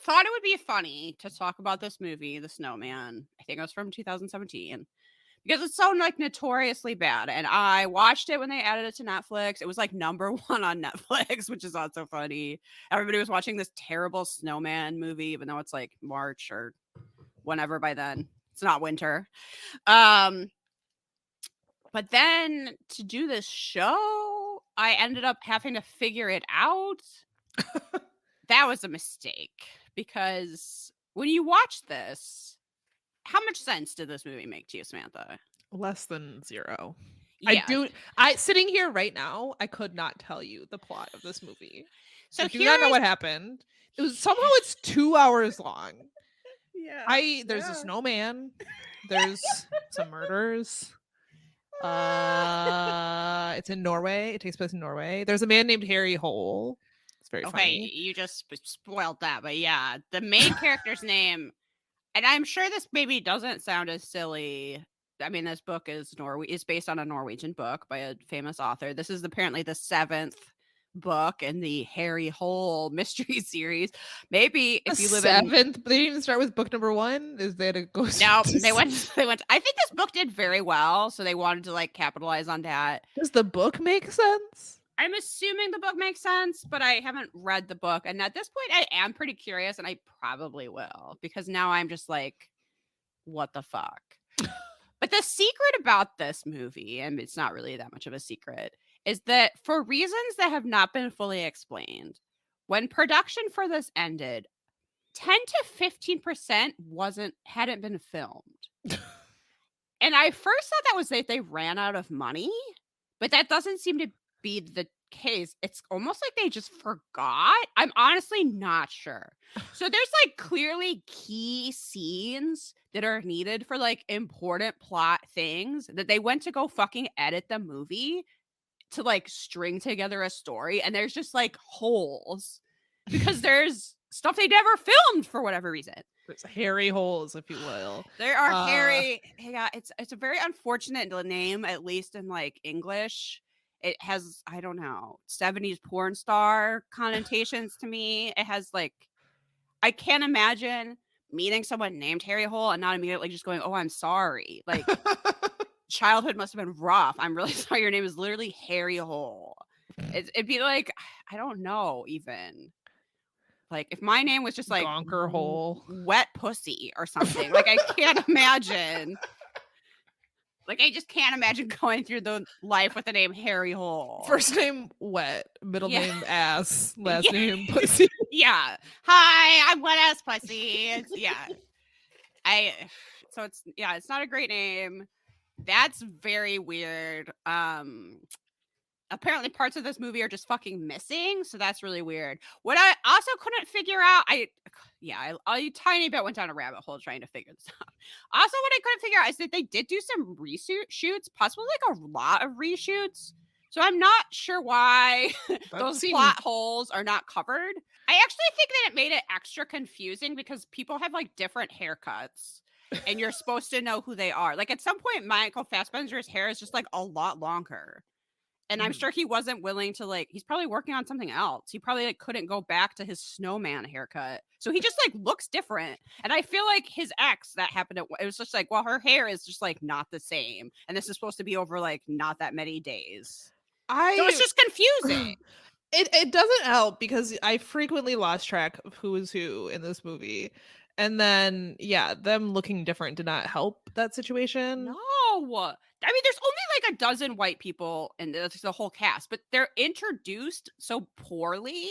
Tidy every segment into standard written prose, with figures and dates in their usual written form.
thought it would be funny to talk about this movie, The Snowman. I think it was from 2017 because it's so like notoriously bad. And I watched it when they added it to Netflix. It was like number one on Netflix, which is also funny. Everybody was watching this terrible Snowman movie, even though it's like March or whenever by then. It's not winter. Um, but then to do this show, I ended up having to figure it out. That was a mistake because when you watch this, how much sense did this movie make to you, Samantha? Less than 0. Yeah. I sitting here right now, I could not tell you the plot of this movie. So I do not know here's what happened. It's 2 hours long. yeah. There's a snowman. There's some murders. It's in Norway. It takes place in Norway. There's a man named Harry Hole. It's very Okay, funny. you just spoiled that, but yeah, the main character's name, and I'm sure this maybe doesn't sound as silly. I mean, this book is based on a Norwegian book by a famous author. This is apparently the 7th book in the Harry Hole mystery series. Maybe if you live in 7th, but they didn't even start with book number 1. Is that a ghost? no, they went. I think this book did very well, so they wanted to like capitalize on that. Does the book make sense? I'm assuming the book makes sense, but I haven't read the book. And at this point, I am pretty curious, and I probably will because now I'm just like, what the fuck? But the secret about this movie, and it's not really that much of a secret, is that for reasons that have not been fully explained, when production for this ended, 10 to 15% hadn't been filmed. And I first thought that was that they ran out of money, but that doesn't seem to be the case. It's almost like they just forgot. I'm honestly not sure. So there's like clearly key scenes that are needed for like important plot things that they went to go fucking edit the movie to like string together a story, and there's just like holes because there's stuff they never filmed for whatever reason. There's Harry Holes, if you will. There are Harry. Yeah, it's a very unfortunate name, at least in like English. It has, I don't know, 70s porn star connotations to me. It has like, I can't imagine meeting someone named Harry Hole and not immediately just going, "Oh, I'm sorry." Like childhood must have been rough. I'm really sorry. Your name is literally Harry Hole. It'd be like, I don't know, even. Like if my name was just like Gonker Hole, Wet Pussy or something, like I can't imagine. Like I just can't imagine going through the life with the name Harry Hole. First name Wet, middle name Ass, last name Pussy. Yeah. Hi, I'm Wet Ass Pussy. It's not a great name. That's very weird. Apparently parts of this movie are just fucking missing, so that's really weird. What I also couldn't figure out, a tiny bit went down a rabbit hole trying to figure this out. Also, what I couldn't figure out is that they did do some reshoots, possibly like a lot of reshoots. So I'm not sure why those plot holes are not covered. I actually think that it made it extra confusing because people have like different haircuts. And you're supposed to know who they are. Like at some point, Michael Fassbender's hair is just like a lot longer. And I'm sure he wasn't willing to like, he's probably working on something else. He probably like couldn't go back to his snowman haircut. So he just like looks different. And I feel like his ex that happened, it was just like, well, her hair is just like not the same. And this is supposed to be over like not that many days. So it's just confusing. It doesn't help because I frequently lost track of who is who in this movie. And then, them looking different did not help that situation. No. I mean, there's only like a dozen white people in the whole cast, but they're introduced so poorly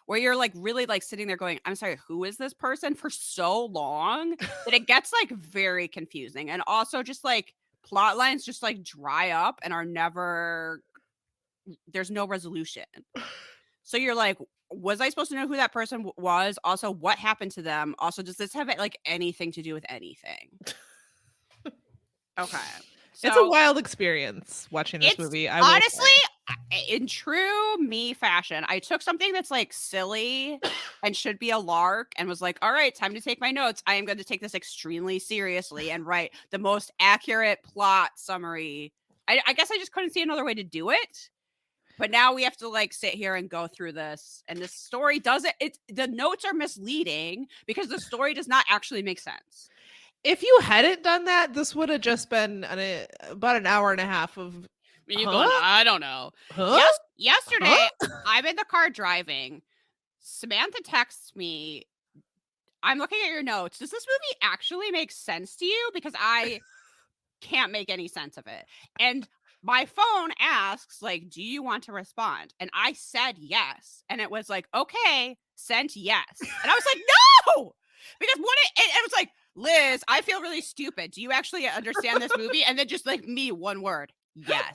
where you're like really like sitting there going, I'm sorry, who is this person for so long that it gets like very confusing. And also just like plot lines just like dry up and are never, there's no resolution. So you're like, was I supposed to know who that person was? Also, what happened to them? Also, does this have like anything to do with anything? Okay. So, it's a wild experience watching this movie. Honestly, in true me fashion, I took something that's like silly and should be a lark and was like, all right, time to take my notes. I am going to take this extremely seriously and write the most accurate plot summary. I guess I just couldn't see another way to do it. But now we have to like sit here and go through this, and this story doesn't. The notes are misleading because the story does not actually make sense. If you hadn't done that, this would have just been about an hour and a half of. You Huh? going? I don't know. Huh? Yesterday, I'm in the car driving. Samantha texts me. I'm looking at your notes. Does this movie actually make sense to you? Because I can't make any sense of it. And my phone asks, like, do you want to respond? And I said yes. And it was like, okay, sent yes. And I was like, no! Because it was like, Liz, I feel really stupid. Do you actually understand this movie? And then just like me, one word, yes.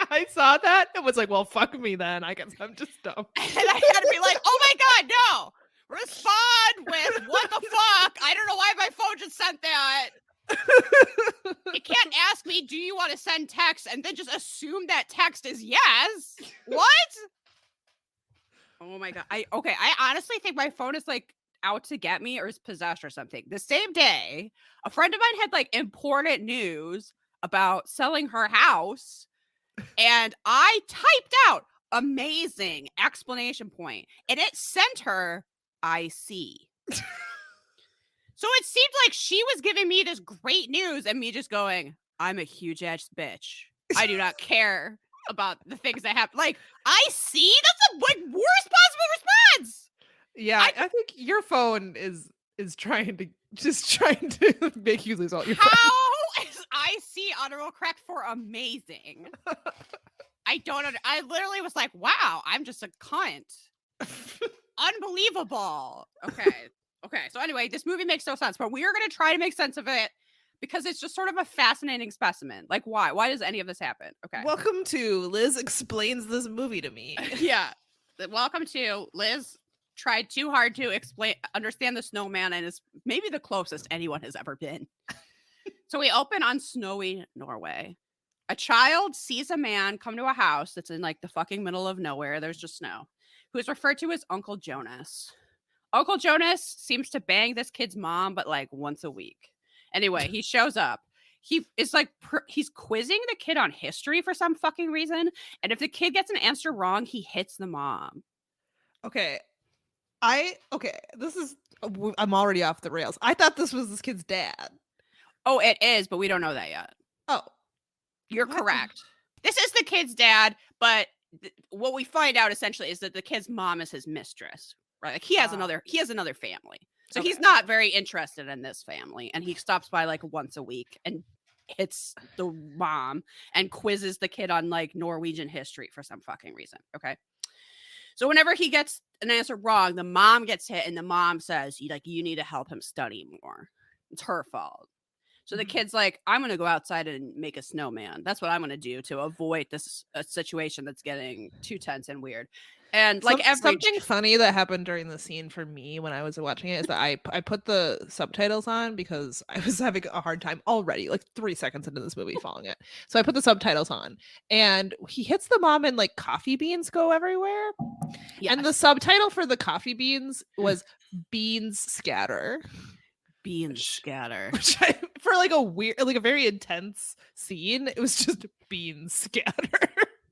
I saw that and was like, well, fuck me then. I guess I'm just dumb. And I had to be like, oh my God, no. Respond with what the fuck? I don't know why my phone just sent that. It can't ask me, do you want to send text, and then just assume that text is yes. What? Oh my God. I honestly think my phone is like out to get me or is possessed or something. The same day, a friend of mine had like important news about selling her house, and I typed out amazing exclamation point, and it sent her I see. So it seemed like she was giving me this great news and me just going, I'm a huge ass bitch. I do not care about the things that happen. Like, I see? That's the like worst possible response. Yeah, I think your phone is trying to make you lose all your friends. How is I see autocorrect for amazing? I literally was like, wow, I'm just a cunt. Unbelievable. Okay. So anyway, this movie makes no sense, but we are going to try to make sense of it because it's just sort of a fascinating specimen. Like, why? Why does any of this happen? Okay. Welcome to Liz Explains This Movie to Me. Yeah. Welcome to Liz tried too hard to understand the snowman, and is maybe the closest anyone has ever been. So we open on snowy Norway. A child sees a man come to a house that's in like the fucking middle of nowhere. There's just snow. Who is referred to as Uncle Jonas. Uncle Jonas seems to bang this kid's mom, but like once a week. Anyway, he shows up. He is like, he's quizzing the kid on history for some fucking reason. And if the kid gets an answer wrong, he hits the mom. Okay. I'm already off the rails. I thought this was this kid's dad. Oh, it is, but we don't know that yet. Oh. You're correct. This is the kid's dad, but what we find out essentially is that the kid's mom is his mistress, right? Like he has another family. So he's not very interested in this family, and he stops by like once a week and hits the mom and quizzes the kid on like Norwegian history for some fucking reason. Okay. So whenever he gets an answer wrong, the mom gets hit, and the mom says, you need to help him study more. It's her fault. So the kid's like, I'm going to go outside and make a snowman. That's what I'm going to do to avoid this situation that's getting too tense and weird. And like something funny that happened during the scene for me when I was watching it is that I put the subtitles on because I was having a hard time already, like 3 seconds into this movie following it. So I put the subtitles on, and he hits the mom, and like coffee beans go everywhere. Yes. And the subtitle for the coffee beans was beans scatter. Beans scatter. Which for like a weird, like a very intense scene, it was just beans scatter.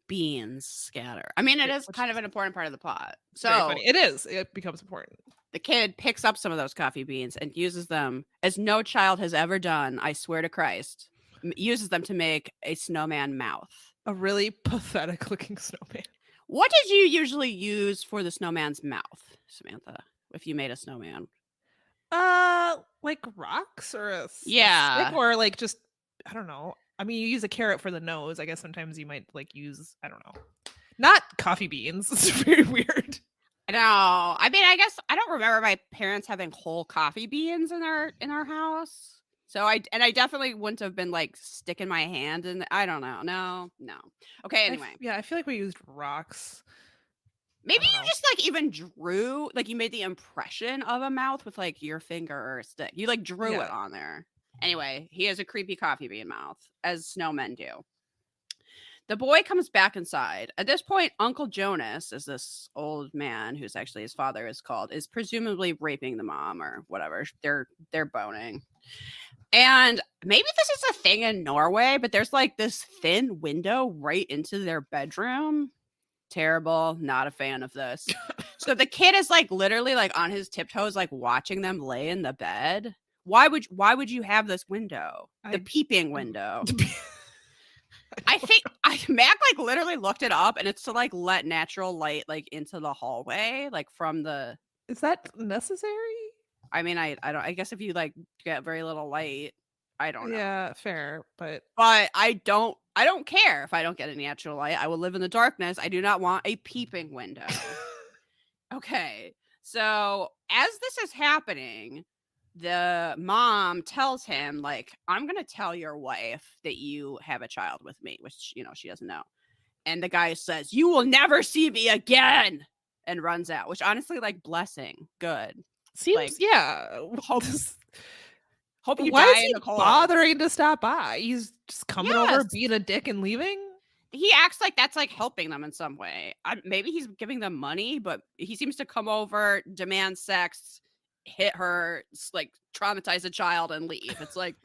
Beans scatter. I mean, it is kind of an important part of the plot. So it is. It becomes important. The kid picks up some of those coffee beans and uses them, as no child has ever done, I swear to Christ, uses them to make a snowman mouth. A really pathetic looking snowman. What did you usually use for the snowman's mouth, Samantha, if you made a snowman? Like rocks or a stick, or like just, I don't know. I mean, you use a carrot for the nose. I guess sometimes you might like use, I don't know, not coffee beans. It's very weird. I know. I mean, I guess I don't remember my parents having whole coffee beans in our house. So I definitely wouldn't have been like sticking my hand in. I don't know. No. Okay. Anyway. I feel like we used rocks. Maybe you just like even drew, like you made the impression of a mouth with like your finger or a stick. You like drew it on there. Anyway, he has a creepy coffee bean mouth, as snowmen do. The boy comes back inside. At this point, Uncle Jonas, is this old man who's actually his father is presumably raping the mom or whatever. They're boning. And maybe this is a thing in Norway, but there's like this thin window right into their bedroom. Terrible. Not a fan of this. So the kid is like literally like on his tiptoes, like watching them lay in the bed. Why would you have this window? The I peeping window. I think Mac like literally looked it up, and it's to like let natural light like into the hallway, like from the. Is that necessary? I mean, I don't. I guess if you like get very little light, I don't know. Yeah, fair, but But I don't care if I don't get any natural light. I will live in the darkness. I do not want a peeping window. Okay. So as this is happening, the mom tells him, like, I'm gonna tell your wife that you have a child with me, which she doesn't know. And the guy says, "You will never see me again," and runs out, which honestly, like, blessing. Good. seems Like, yeah. hope hope you Why is die in he the cold. bothering to stop by? He's just coming over, Yes. being a dick, and leaving. He acts like that's like helping them in some way. Maybe he's giving them money, but he seems to come over, demand sex, hit her, like traumatize a child, and leave. It's like,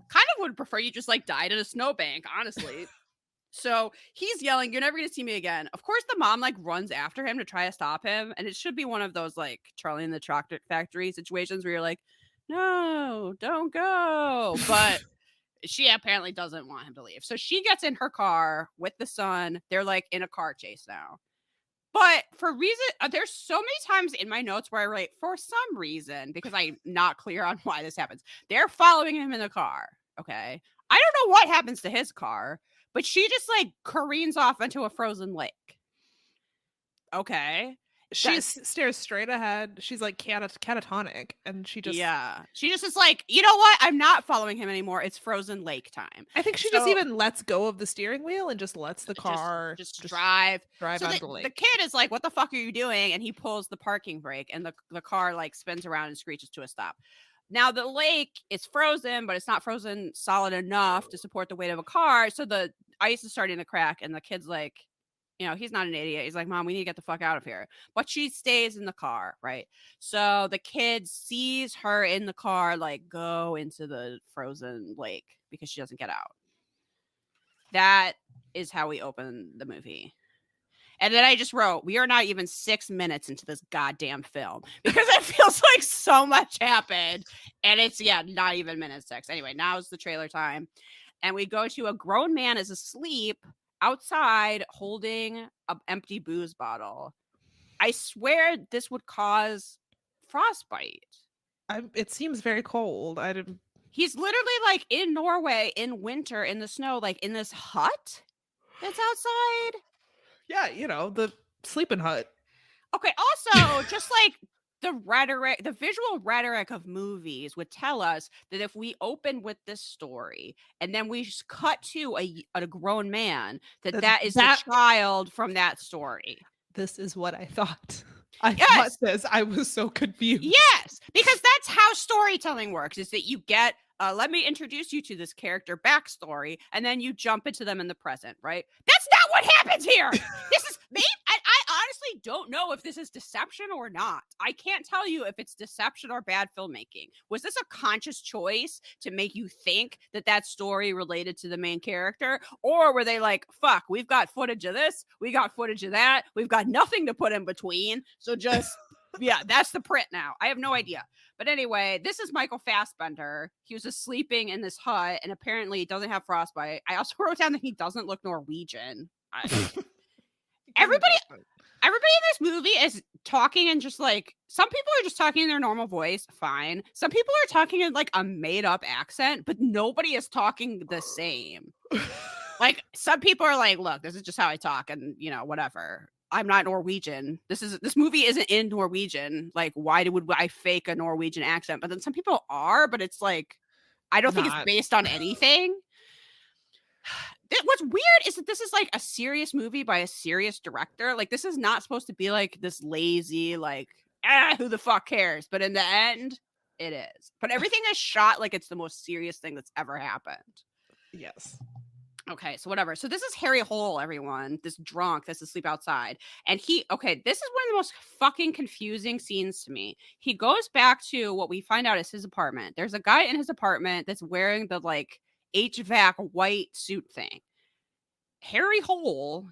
kind of would prefer you just like died in a snowbank, honestly. So he's yelling, "You're never gonna see me again." Of course, the mom like runs after him to try to stop him, and it should be one of those like Charlie and the Chocolate Factory situations where you're like, "No, don't go," but she apparently doesn't want him to leave. So she gets in her car with the son. They're like in a car chase now. But for reason, there's so many times in my notes where I write for some reason because I'm not clear on why this happens. They're following him in the car. Okay. I don't know what happens to his car, but she just like careens off into a frozen lake. Okay. She stares straight ahead. She's like catatonic, and she just She just is like, you know what? I'm not following him anymore. It's frozen lake time. I think she just even lets go of the steering wheel and just lets the car just drive on the the lake. The kid is like, "What the fuck are you doing?" And he pulls the parking brake, and the car like spins around and screeches to a stop. Now the lake is frozen, but it's not frozen solid enough to support the weight of a car, so the ice is starting to crack, and the kid's like, he's not an idiot. He's like, "Mom, we need to get the fuck out of here." But she stays in the car, right? So the kid sees her in the car, like, go into the frozen lake because she doesn't get out. That is how we open the movie. And then I just wrote, we are not even 6 minutes into this goddamn film because it feels like so much happened. And it's, not even minute 6. Anyway, now is the trailer time. And we go to a grown man is asleep outside holding an empty booze bottle. I swear this would cause frostbite. It seems very cold. He's literally like in Norway in winter in the snow, like in this hut that's outside. Yeah, the sleeping hut. Okay, also, just like the visual rhetoric of movies would tell us that if we open with this story and then we just cut to a grown man, that is the child from that story. This is what I thought. Thought this. I was so confused. Yes, because that's how storytelling works, is that you get, let me introduce you to this character backstory, and then you jump into them in the present, right? That's not what happens here. This is me. I honestly don't know if this is deception or not. I can't tell you if it's deception or bad filmmaking. Was this a conscious choice to make you think that story related to the main character? Or were they like, fuck, we've got footage of this, we got footage of that, we've got nothing to put in between, so just that's the print now. I have no idea. But anyway, this is Michael Fassbender. He was just sleeping in this hut, and apparently he doesn't have frostbite. I also wrote down that he doesn't look Norwegian. Everybody in this movie is talking and just like, some people are just talking in their normal voice, fine. Some people are talking in like a made up accent, but nobody is talking the same. Like, some people are like, look, this is just how I talk, and whatever. I'm not Norwegian. This movie isn't in Norwegian. Like, why would I fake a Norwegian accent? But then some people are, but it's like, I don't think it's based on anything. What's weird is that this is like a serious movie by a serious director. Like, this is not supposed to be like this lazy, like, who the fuck cares? But in the end, it is. But everything is shot like it's the most serious thing that's ever happened. Yes. Okay, so whatever. So this is Harry Hole, everyone. This drunk that's asleep outside. And this is one of the most fucking confusing scenes to me. He goes back to what we find out is his apartment. There's a guy in his apartment that's wearing the like HVAC white suit thing. Harry Hole,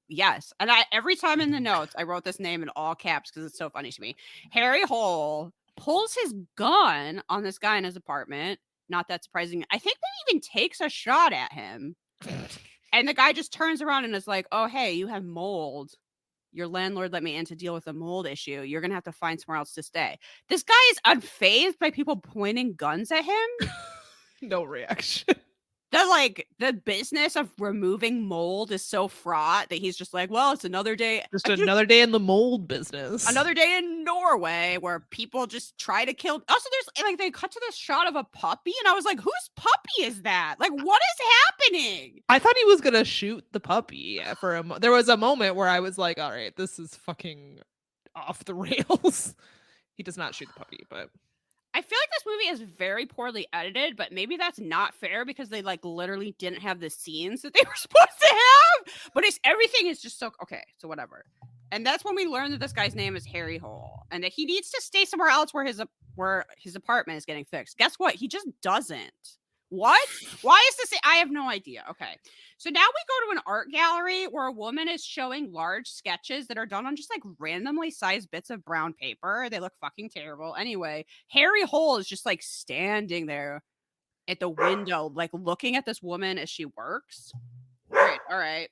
yes. And every time in the notes, I wrote this name in all caps because it's so funny to me. Harry Hole pulls his gun on this guy in his apartment. Not that surprising. I think that even takes a shot at him. And the guy just turns around and is like, oh, hey, you have mold. Your landlord let me in to deal with a mold issue. You're going to have to find somewhere else to stay. This guy is unfazed by people pointing guns at him. No reaction. The business of removing mold is so fraught that he's just like, well, it's another day. Just another day in the mold business. Another day in Norway where people just try to kill. Also, there's like they cut to this shot of a puppy, and I was like, whose puppy is that? Like, what is happening? I thought he was gonna shoot the puppy for a there was a moment where I was like, all right, this is fucking off the rails. He does not shoot the puppy, but I feel like this movie is very poorly edited, but maybe that's not fair because they like literally didn't have the scenes that they were supposed to have. But everything is just so okay. So whatever. And that's when we learn that this guy's name is Harry Hole and that he needs to stay somewhere else where his apartment is getting fixed. Guess what? He just doesn't. What? Why is this? I have no idea. Okay. So now we go to an art gallery where a woman is showing large sketches that are done on just like randomly sized bits of brown paper. They look fucking terrible. Anyway, Harry Hole is just like standing there at the window, like looking at this woman as she works. All right.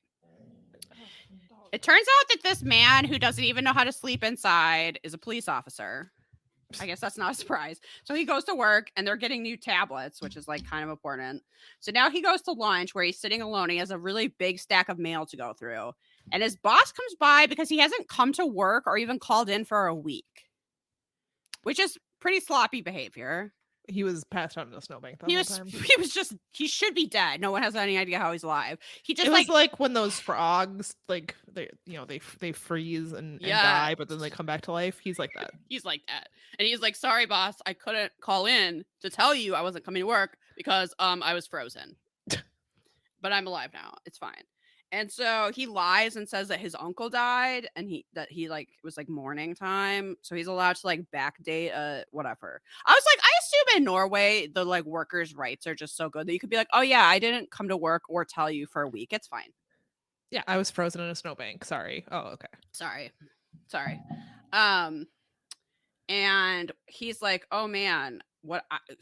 It turns out that this man who doesn't even know how to sleep inside is a police officer. I guess that's not a surprise. So he goes to work and they're getting new tablets, which is like kind of important. So now he goes to lunch where he's sitting alone. He has a really big stack of mail to go through. And his boss comes by because he hasn't come to work or even called in for a week, which is pretty sloppy behavior. He was passed out in a snowbank the whole time. He should be dead. No one has any idea how he's alive. It was like when those frogs, like they freeze and die, but then they come back to life. He's like that. He's like that. And he's like, sorry, boss, I couldn't call in to tell you I wasn't coming to work because I was frozen. But I'm alive now. It's fine. And so he lies and says that his uncle died and he like it was like morning time. So he's allowed to like backdate whatever. I was like, I assume in Norway the like workers' rights are just so good that you could be like, oh yeah, I didn't come to work or tell you for a week. It's fine. Yeah, I was frozen in a snowbank. Sorry. Oh, okay. Sorry. And he's like, oh man,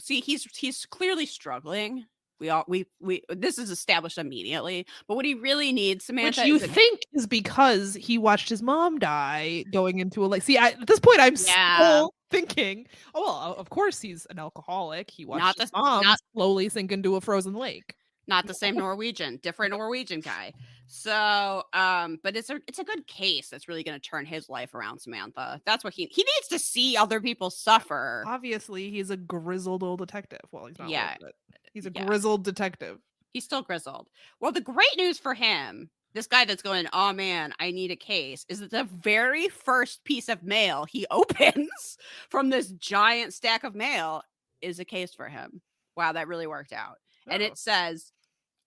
he's clearly struggling. We this is established immediately, but what he really needs, Samantha, which you think is because he watched his mom die going into at this point I'm still thinking, oh well, of course he's an alcoholic. He watched his mom slowly sink into a frozen lake. Not the same Norwegian, different Norwegian guy. So, but it's a good case that's really going to turn his life around, Samantha. That's what he needs to see other people suffer. Obviously, he's a grizzled old detective. Well, he's not. Yeah, old, he's a grizzled detective. He's still grizzled. Well, the great news for him, this guy that's going, oh man, I need a case, is that the very first piece of mail he opens from this giant stack of mail is a case for him. Wow, that really worked out. Oh. And it says,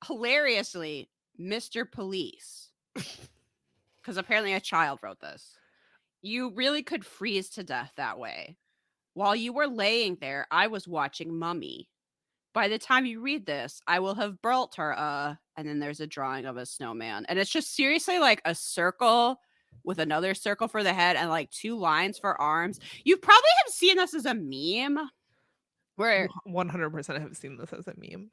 hilariously, Mr. Police, because apparently a child wrote this. You really could freeze to death that way. While you were laying there, I was watching Mummy. By the time you read this, I will have built her and then there's a drawing of a snowman. And it's just seriously like a circle with another circle for the head and like 2 lines for arms. You probably have seen this as a meme. Where 100% have seen this as a meme.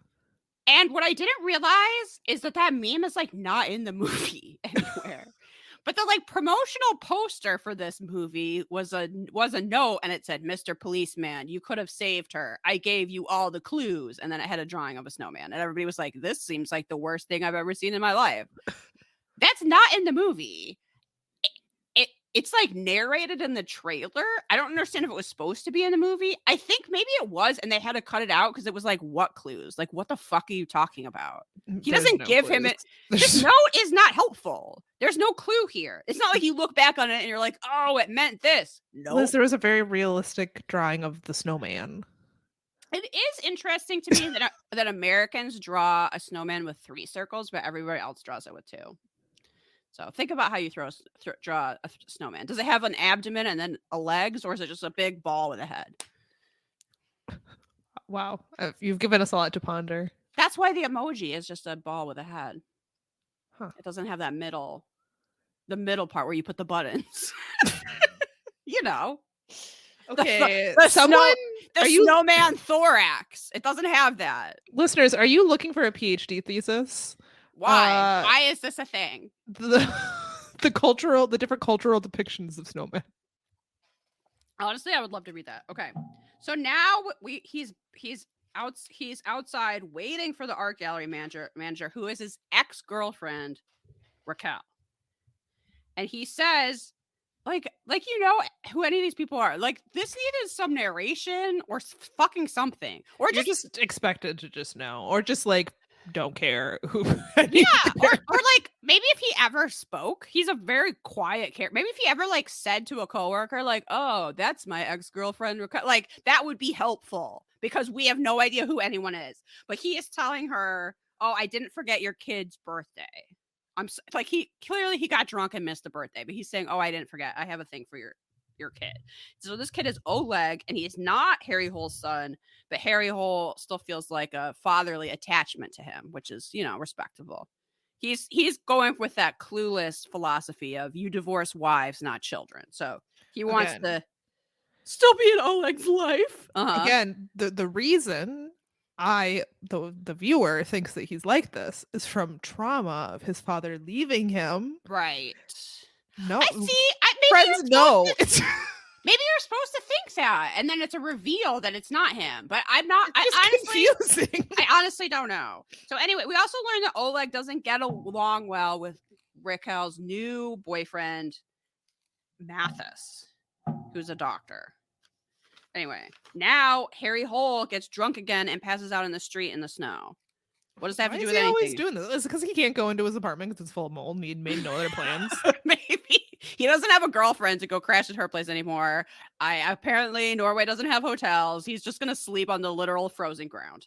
And what I didn't realize is that meme is like not in the movie anywhere. But the like promotional poster for this movie was a note and it said, Mr. Policeman, you could have saved her. I gave you all the clues. And then it had a drawing of a snowman. And everybody was like, this seems like the worst thing I've ever seen in my life. That's not in the movie. It's like narrated in the trailer. I don't understand if it was supposed to be in the movie. I think maybe it was, and they had to cut it out because it was like, what clues? Like, what the fuck are you talking about? He doesn't give him it. This note is not helpful. There's no clue here. It's not like you look back on it and you're like, oh, it meant this. No. Liz, there was a very realistic drawing of the snowman. It is interesting to me that Americans draw a snowman with 3 circles, but everybody else draws it with 2. So think about how you draw a snowman. Does it have an abdomen and then legs, or is it just a big ball with a head? Wow. You've given us a lot to ponder. That's why the emoji is just a ball with a head. Huh. It doesn't have the middle part where you put the buttons. You know, Okay, the someone, the are you snowman thorax. It doesn't have that. listeners? Are you looking for a PhD thesis? Why? Why is this a thing? The the different cultural depictions of snowmen. Honestly, I would love to read that. Okay, so now he's outside waiting for the art gallery manager who is his ex-girlfriend Raquel, and he says like you know who any of these people are. Like this needed some narration or fucking something, or You're just just expected to just know, or just like don't care who. yeah, or like maybe if he ever spoke, he's a very quiet character. Maybe if he ever like said to a coworker like, "Oh, that's my ex-girlfriend," like that would be helpful because we have no idea who anyone is. But he is telling her, "Oh, I didn't forget your kid's birthday." Like he got drunk and missed the birthday, but he's saying, "Oh, I didn't forget. I have a thing for your kid." So this kid is Oleg, and he is not Harry Hole's son, but Harry Hole still feels like a fatherly attachment to him, which is, you know, respectable. He's going with that clueless philosophy of you divorce wives, not children. So he wants Again. to still be in Oleg's life. Again, the reason the viewer thinks that he's like this is from trauma of his father leaving him. Right. No, I see. Maybe friends, no. It's maybe you're supposed to think that, and then it's a reveal that it's not him. But I'm not. it's I honestly, confusing. I honestly don't know. So anyway, we also learned that Oleg doesn't get along well with Raquel's new boyfriend, Mathis, who's a doctor. Anyway, now Harry Hole gets drunk again and passes out in the street in the snow. What does that have Why to do is with he anything? always doing this? Is it because he can't go into his apartment because it's full of mold and he made no other plans? Maybe he doesn't have a girlfriend to go crash at her place anymore. Apparently Norway doesn't have hotels. He's just gonna sleep on the literal frozen ground.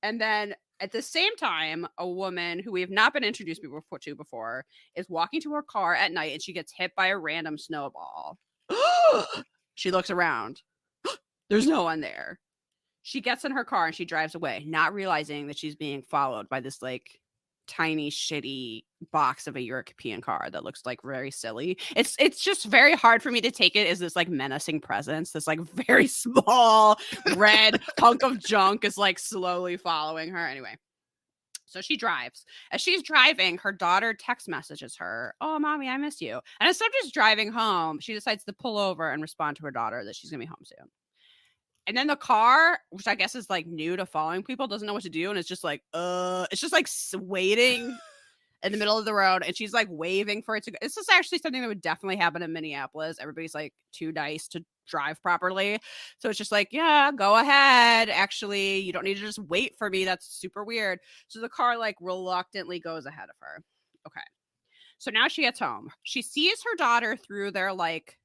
And then at the same time, a woman who we have not been introduced to before is walking to her car at night and she gets hit by a random snowball. She looks around. There's no one there. She gets in her car and she drives away, not realizing that she's being followed by this like tiny shitty box of a European car that looks like very silly. It's just very hard for me to take it as this like menacing presence. This like very small red hunk of junk is like slowly following her. Anyway, so she drives. As she's driving, her daughter text messages her, "Oh, mommy, I miss you." And instead of just driving home, she decides to pull over and respond to her daughter that she's gonna be home soon. And then the car, which I guess is like new to following people, doesn't know what to do. And it's just like, it's just like waiting in the middle of the road. And she's like waving for it to go. This is actually something that would definitely happen in Minneapolis. Everybody's like too nice to drive properly. So it's just like, yeah, go ahead. Actually, you don't need to just wait for me. That's super weird. So the car like reluctantly goes ahead of her. Okay. So now she gets home. She sees her daughter through their like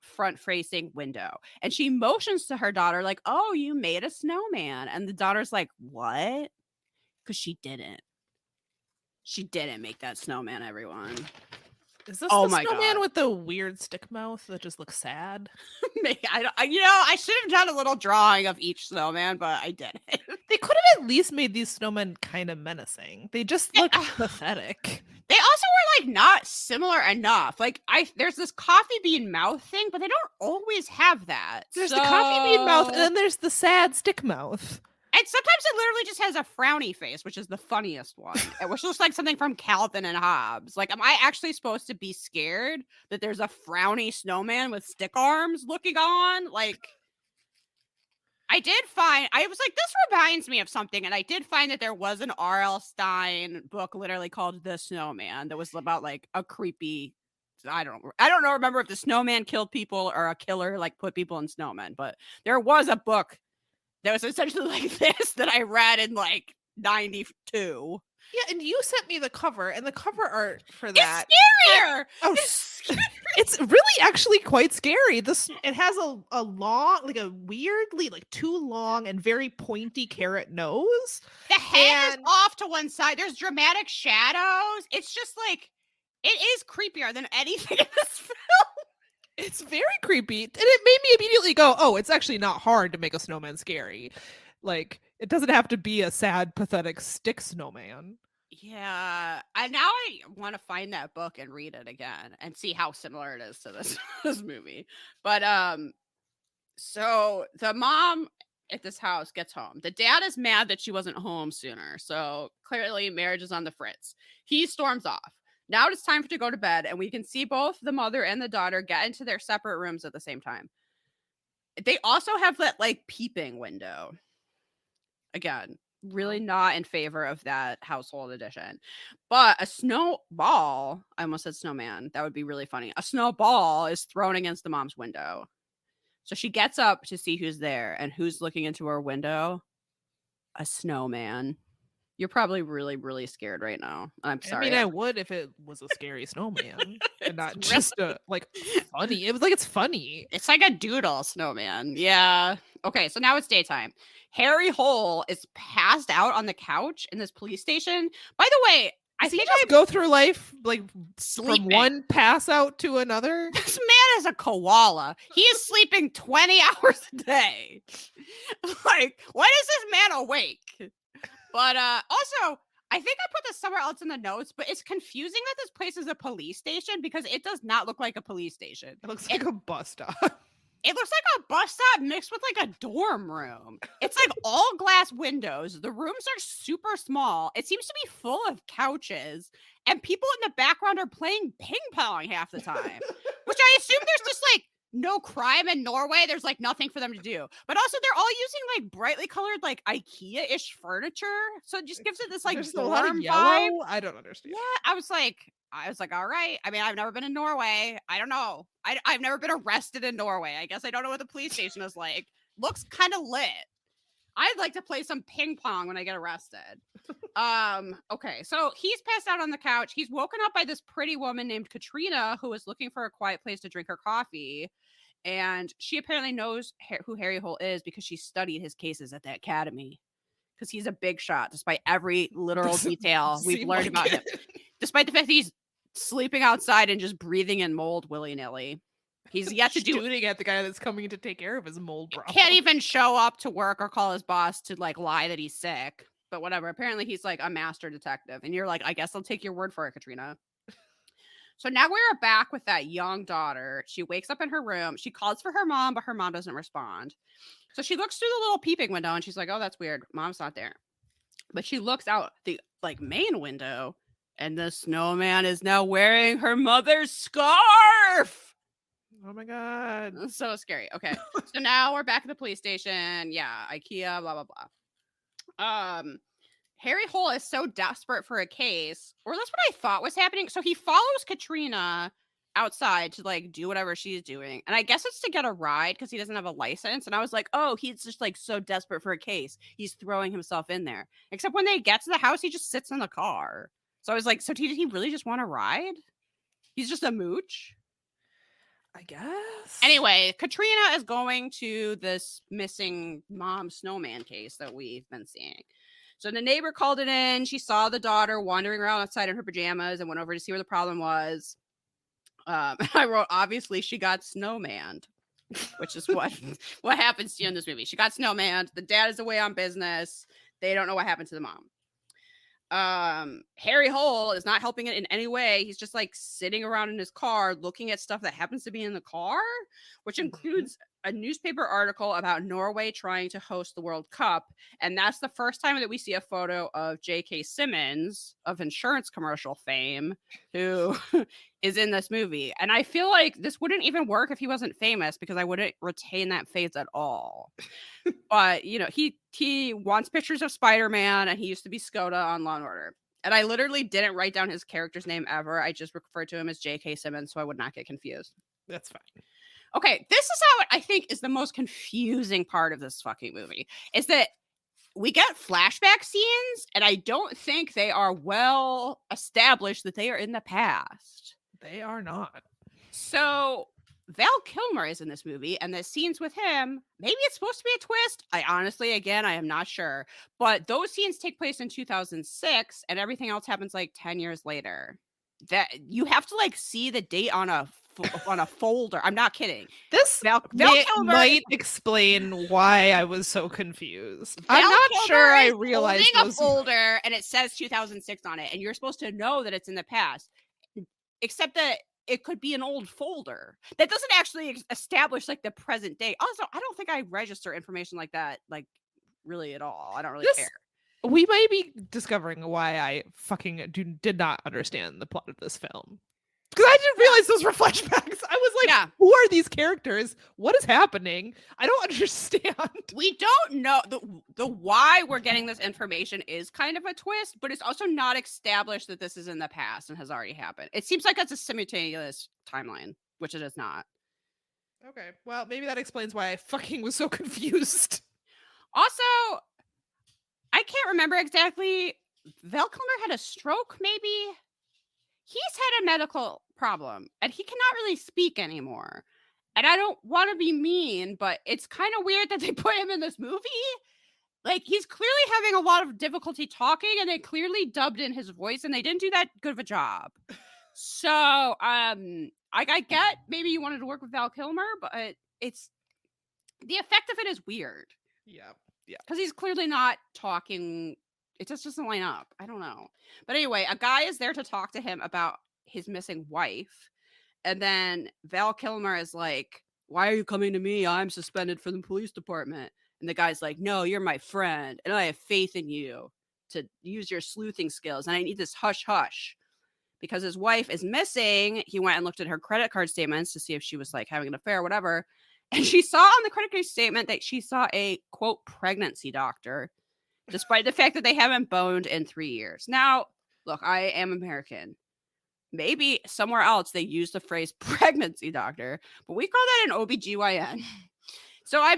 front facing window and she motions to her daughter like, "Oh, you made a snowman." And the daughter's like, "What?" Because she didn't make that snowman, everyone. Is this Oh the my snowman God. with the weird stick mouth that just looks sad? I should have done a little drawing of each snowman, but I didn't. They could have at least made these snowmen kind of menacing. They just look pathetic. They also were like not similar enough. Like there's this coffee bean mouth thing, but they don't always have that. There's the coffee bean mouth, and then there's the sad stick mouth. And sometimes it literally just has a frowny face, which is the funniest one, which looks like something from Calvin and Hobbes. Like, am I actually supposed to be scared that there's a frowny snowman with stick arms looking on? Like, I was like, this reminds me of something. And I did find that there was an R.L. Stine book literally called The Snowman that was about like a creepy, I don't know, remember if the snowman killed people or a killer like put people in snowmen, but there was a book that was essentially like this that I read in like 92. Yeah, and you sent me the cover, and the cover art for that. It's scarier. It's really actually quite scary. It has a long, like a weirdly like too long and very pointy carrot nose. The head is off to one side. There's dramatic shadows. It's just like, it is creepier than anything in this film. It's very creepy. And it made me immediately go, oh, it's actually not hard to make a snowman scary. Like, it doesn't have to be a sad, pathetic stick snowman. Yeah. And now I want to find that book and read it again and see how similar it is to this this movie. But so the mom at this house gets home. The dad is mad that she wasn't home sooner. So clearly marriage is on the fritz. He storms off. Now it's time to go to bed, and we can see both the mother and the daughter get into their separate rooms at the same time. They also have that like peeping window. Again, really not in favor of that household edition. But a snowball, I almost said snowman. That would be really funny. A snowball is thrown against the mom's window. So she gets up to see who's there, and who's looking into her window? A snowman. You're probably really, really scared right now. I'm I sorry. mean, I would if it was a scary snowman and not It's just a like funny. It was like it's funny. It's like a doodle snowman. Yeah. Okay, so now it's daytime. Harry Hole is passed out on the couch in this police station. By the way, I Does he think just go through life like sleeping. from one pass out to another? This man is a koala. He is sleeping 20 hours a day. Like, when is this man awake? But also, I think I put this somewhere else in the notes, but it's confusing that this place is a police station because it does not look like a police station. It looks like a bus stop. It looks like a bus stop mixed with like a dorm room. It's like all glass windows. The rooms are super small. It seems to be full of couches, and people in the background are playing ping pong half the time, which I assume there's just like no crime in Norway. There's like nothing for them to do. But also they're all using like brightly colored like IKEA-ish furniture. So it just gives it this like There's a lot of dorm yellow. vibe. I don't understand. Yeah, I was like, all right. I mean, I've never been in Norway. I don't know. I've never been arrested in Norway. I guess I don't know what the police station is like. Looks kind of lit. I'd like to play some ping pong when I get arrested. Okay, so he's passed out on the couch. He's woken up by this pretty woman named Katrina who is looking for a quiet place to drink her coffee. And she apparently knows who Harry Hole is because she studied his cases at the academy. Because he's a big shot, despite every literal detail we've learned about him. Despite the fact that he's sleeping outside and just breathing in mold willy-nilly. He's yet to do shooting at the guy that's coming to take care of his mold problem. Can't even show up to work or call his boss to like lie that he's sick. But whatever. Apparently he's like a master detective. And you're like, I guess I'll take your word for it, Katrina. So now we're back with that young daughter. She wakes up in her room. She calls for her mom, but her mom doesn't respond. So she looks through the little peeping window and she's like, oh, that's weird. Mom's not there. But she looks out the like main window and the snowman is now wearing her mother's scarf. Oh my God. That's so scary. Okay. So now we're back at the police station. Yeah. IKEA, blah, blah, blah. Harry Hole is so desperate for a case, or that's what I thought was happening. So he follows Katrina outside to like do whatever she's doing. And I guess it's to get a ride because he doesn't have a license. And I was like, oh, he's just like so desperate for a case. He's throwing himself in there. Except when they get to the house, he just sits in the car. So I was like, so did he really just want to ride? He's just a mooch. I guess. Anyway, Katrina is going to this missing mom snowman case that we've been seeing. So the neighbor called it in. She saw the daughter wandering around outside in her pajamas and went over to see where the problem was. I wrote, obviously, she got snowmaned, which is what happens to you in this movie. She got snowmaned. The dad is away on business. They don't know what happened to the mom. Harry Hole is not helping it in any way. He's just like sitting around in his car looking at stuff that happens to be in the car, which includes a newspaper article about Norway trying to host the World Cup. And that's the first time that we see a photo of J.K. Simmons of insurance commercial fame, who is in this movie. And I feel like this wouldn't even work if he wasn't famous because I wouldn't retain that face at all. But, you know, he wants pictures of Spider-Man and he used to be Skoda on Law & Order. And I literally didn't write down his character's name ever. I just referred to him as J.K. Simmons so I would not get confused. That's fine. Okay, this is how I think is the most confusing part of this fucking movie, is that we get flashback scenes, and I don't think they are well established that they are in the past. They are not. So Val Kilmer is in this movie, and the scenes with him, maybe it's supposed to be a twist. I honestly, again, I am not sure. But those scenes take place in 2006, and everything else happens like 10 years later. That you have to like see the date on a on a folder. I'm not kidding. This Val Kilmer might explain why I was so confused. Val I'm not Kilmer sure I is realized holding those. a folder and it says 2006 on it, and you're supposed to know that it's in the past, except that it could be an old folder that doesn't actually establish like the present day. Also, I don't think I register information like that, like really at all. I don't really care. We might be discovering why I fucking did not understand the plot of this film. Because I didn't realize those were flashbacks. I was like, who are these characters? What is happening? I don't understand. We don't know the why we're getting this information is kind of a twist, but it's also not established that this is in the past and has already happened. It seems like it's a simultaneous timeline, which it is not. Okay, well, maybe that explains why I fucking was so confused. Also, I can't remember exactly. Val Kilmer had a stroke, maybe? He's had a medical problem and he cannot really speak anymore. And I don't want to be mean, but it's kind of weird that they put him in this movie. Like, he's clearly having a lot of difficulty talking, and they clearly dubbed in his voice, and they didn't do that good of a job. So, I get maybe you wanted to work with Val Kilmer, but it's the effect of it is weird. Yeah. Because he's clearly not talking. It just doesn't line up. I don't know. But anyway, a guy is there to talk to him about his missing wife. And then Val Kilmer is like, why are you coming to me? I'm suspended from the police department. And the guy's like, no, you're my friend. And I have faith in you to use your sleuthing skills. And I need this hush hush. Because his wife is missing. He went and looked at her credit card statements to see if she was like having an affair or whatever. And she saw on the credit card statement that she saw a, quote, pregnancy doctor, despite the fact that they haven't boned in 3 years. Now, look, I am American. Maybe somewhere else they use the phrase pregnancy doctor, but we call that an OBGYN. So I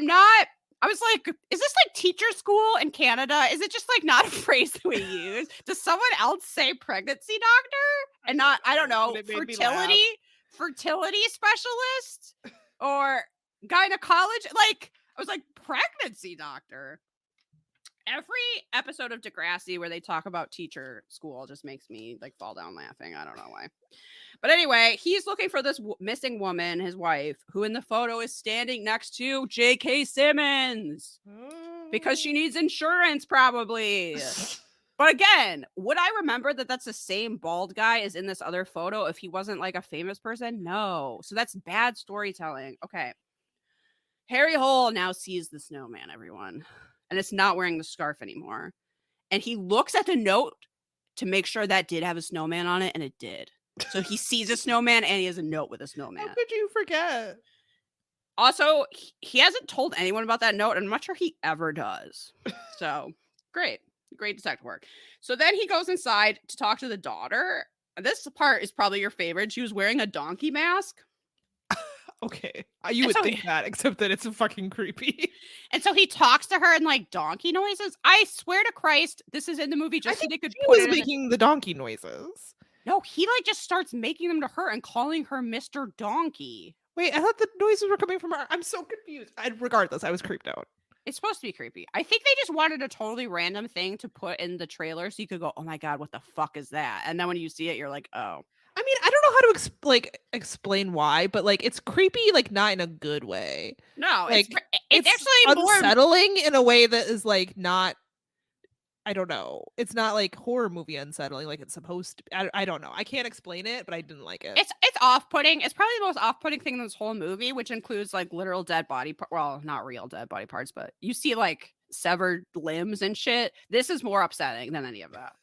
was like, is this like teacher school in Canada? Is it just like not a phrase that we use? Does someone else say pregnancy doctor and not, I don't know, fertility specialist or gynecologist? Like, I was like, pregnancy doctor. Every episode of Degrassi where they talk about teacher school just makes me like fall down laughing. I don't know why. But anyway, he's looking for this missing woman, his wife, who in the photo is standing next to J.K. Simmons because she needs insurance probably. But again, would I remember that that's the same bald guy as in this other photo if he wasn't like a famous person? No. So that's bad storytelling. Okay. Harry Hole now sees the snowman, everyone. And it's not wearing the scarf anymore. And he looks at the note to make sure that did have a snowman on it, and it did. So he sees a snowman, and he has a note with a snowman. How could you forget? Also, he hasn't told anyone about that note, and I'm not sure he ever does. So, great detective work. So then he goes inside to talk to the daughter. This part is probably your favorite. She was wearing a donkey mask. Okay, you would think that, except that it's fucking creepy. And so he talks to her in like donkey noises. I swear to Christ, this is in the movie just so they could put it making the donkey noises. No, he like just starts making them to her and calling her Mr. Donkey. Wait, I thought the noises were coming from her. I'm so confused. Regardless, I was creeped out. It's supposed to be creepy. I think they just wanted a totally random thing to put in the trailer so you could go, oh my God, what the fuck is that? And then when you see it, you're like, oh. I mean, I don't know how to explain why, but like it's creepy, like not in a good way. No, like it's actually unsettling in a way that is like not. I don't know. It's not like horror movie unsettling like it's supposed to be. I don't know. I can't explain it, but I didn't like it. It's off-putting. It's probably the most off-putting thing in this whole movie, which includes like literal dead body well, not real dead body parts, but you see like severed limbs and shit. This is more upsetting than any of that.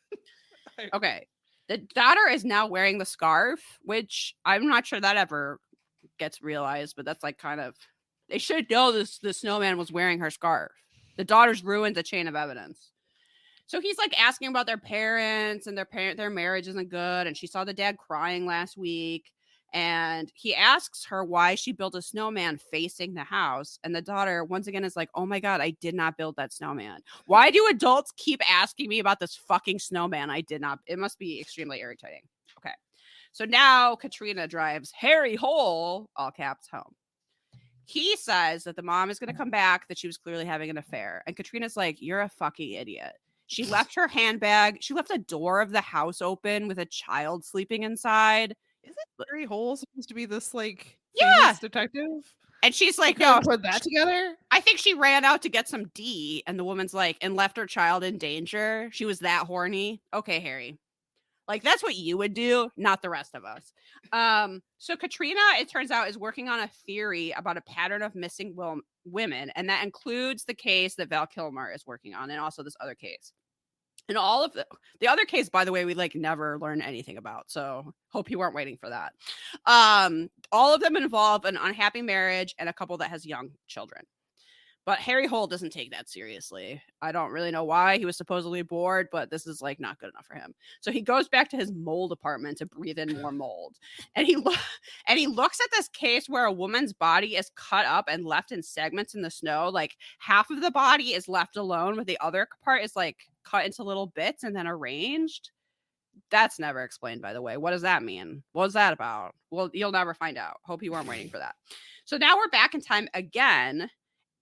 Okay. The daughter is now wearing the scarf, which I'm not sure that ever gets realized, but that's like kind of, they should know the snowman was wearing her scarf. The daughter's ruined the chain of evidence. So he's like asking about their parents and their marriage isn't good. And she saw the dad crying last week. And he asks her why she built a snowman facing the house. And the daughter, once again, is like, oh my God, I did not build that snowman. Why do adults keep asking me about this fucking snowman? I did not. It must be extremely irritating. Okay. So now Katrina drives Harry Hole, all caps, home. He says that the mom is going to come back, that she was clearly having an affair. And Katrina's like, you're a fucking idiot. She left her handbag. She left the door of the house open with a child sleeping inside. Isn't Harry Hole supposed to be this like Yeah. famous detective? And she's I like, couldn't no, put that together. I think she ran out to get some D. And the woman's like, and left her child in danger. She was that horny. Okay, Harry. Like, that's what you would do, not the rest of us. So Katrina, it turns out, is working on a theory about a pattern of missing women. And that includes the case that Val Kilmer is working on and also this other case. And all of the other case, by the way, we like never learn anything about. So hope you weren't waiting for that. All of them involve an unhappy marriage and a couple that has young children. But Harry Hole doesn't take that seriously. I don't really know why. He was supposedly bored, but this is like not good enough for him. So he goes back to his mold apartment to breathe in more mold. And he looks at this case where a woman's body is cut up and left in segments in the snow. Like half of the body is left alone, but the other part is like cut into little bits and then arranged. That's never explained, by the way. What does that mean? What's that about? Well, you'll never find out. Hope you weren't waiting for that. So now we're back in time again.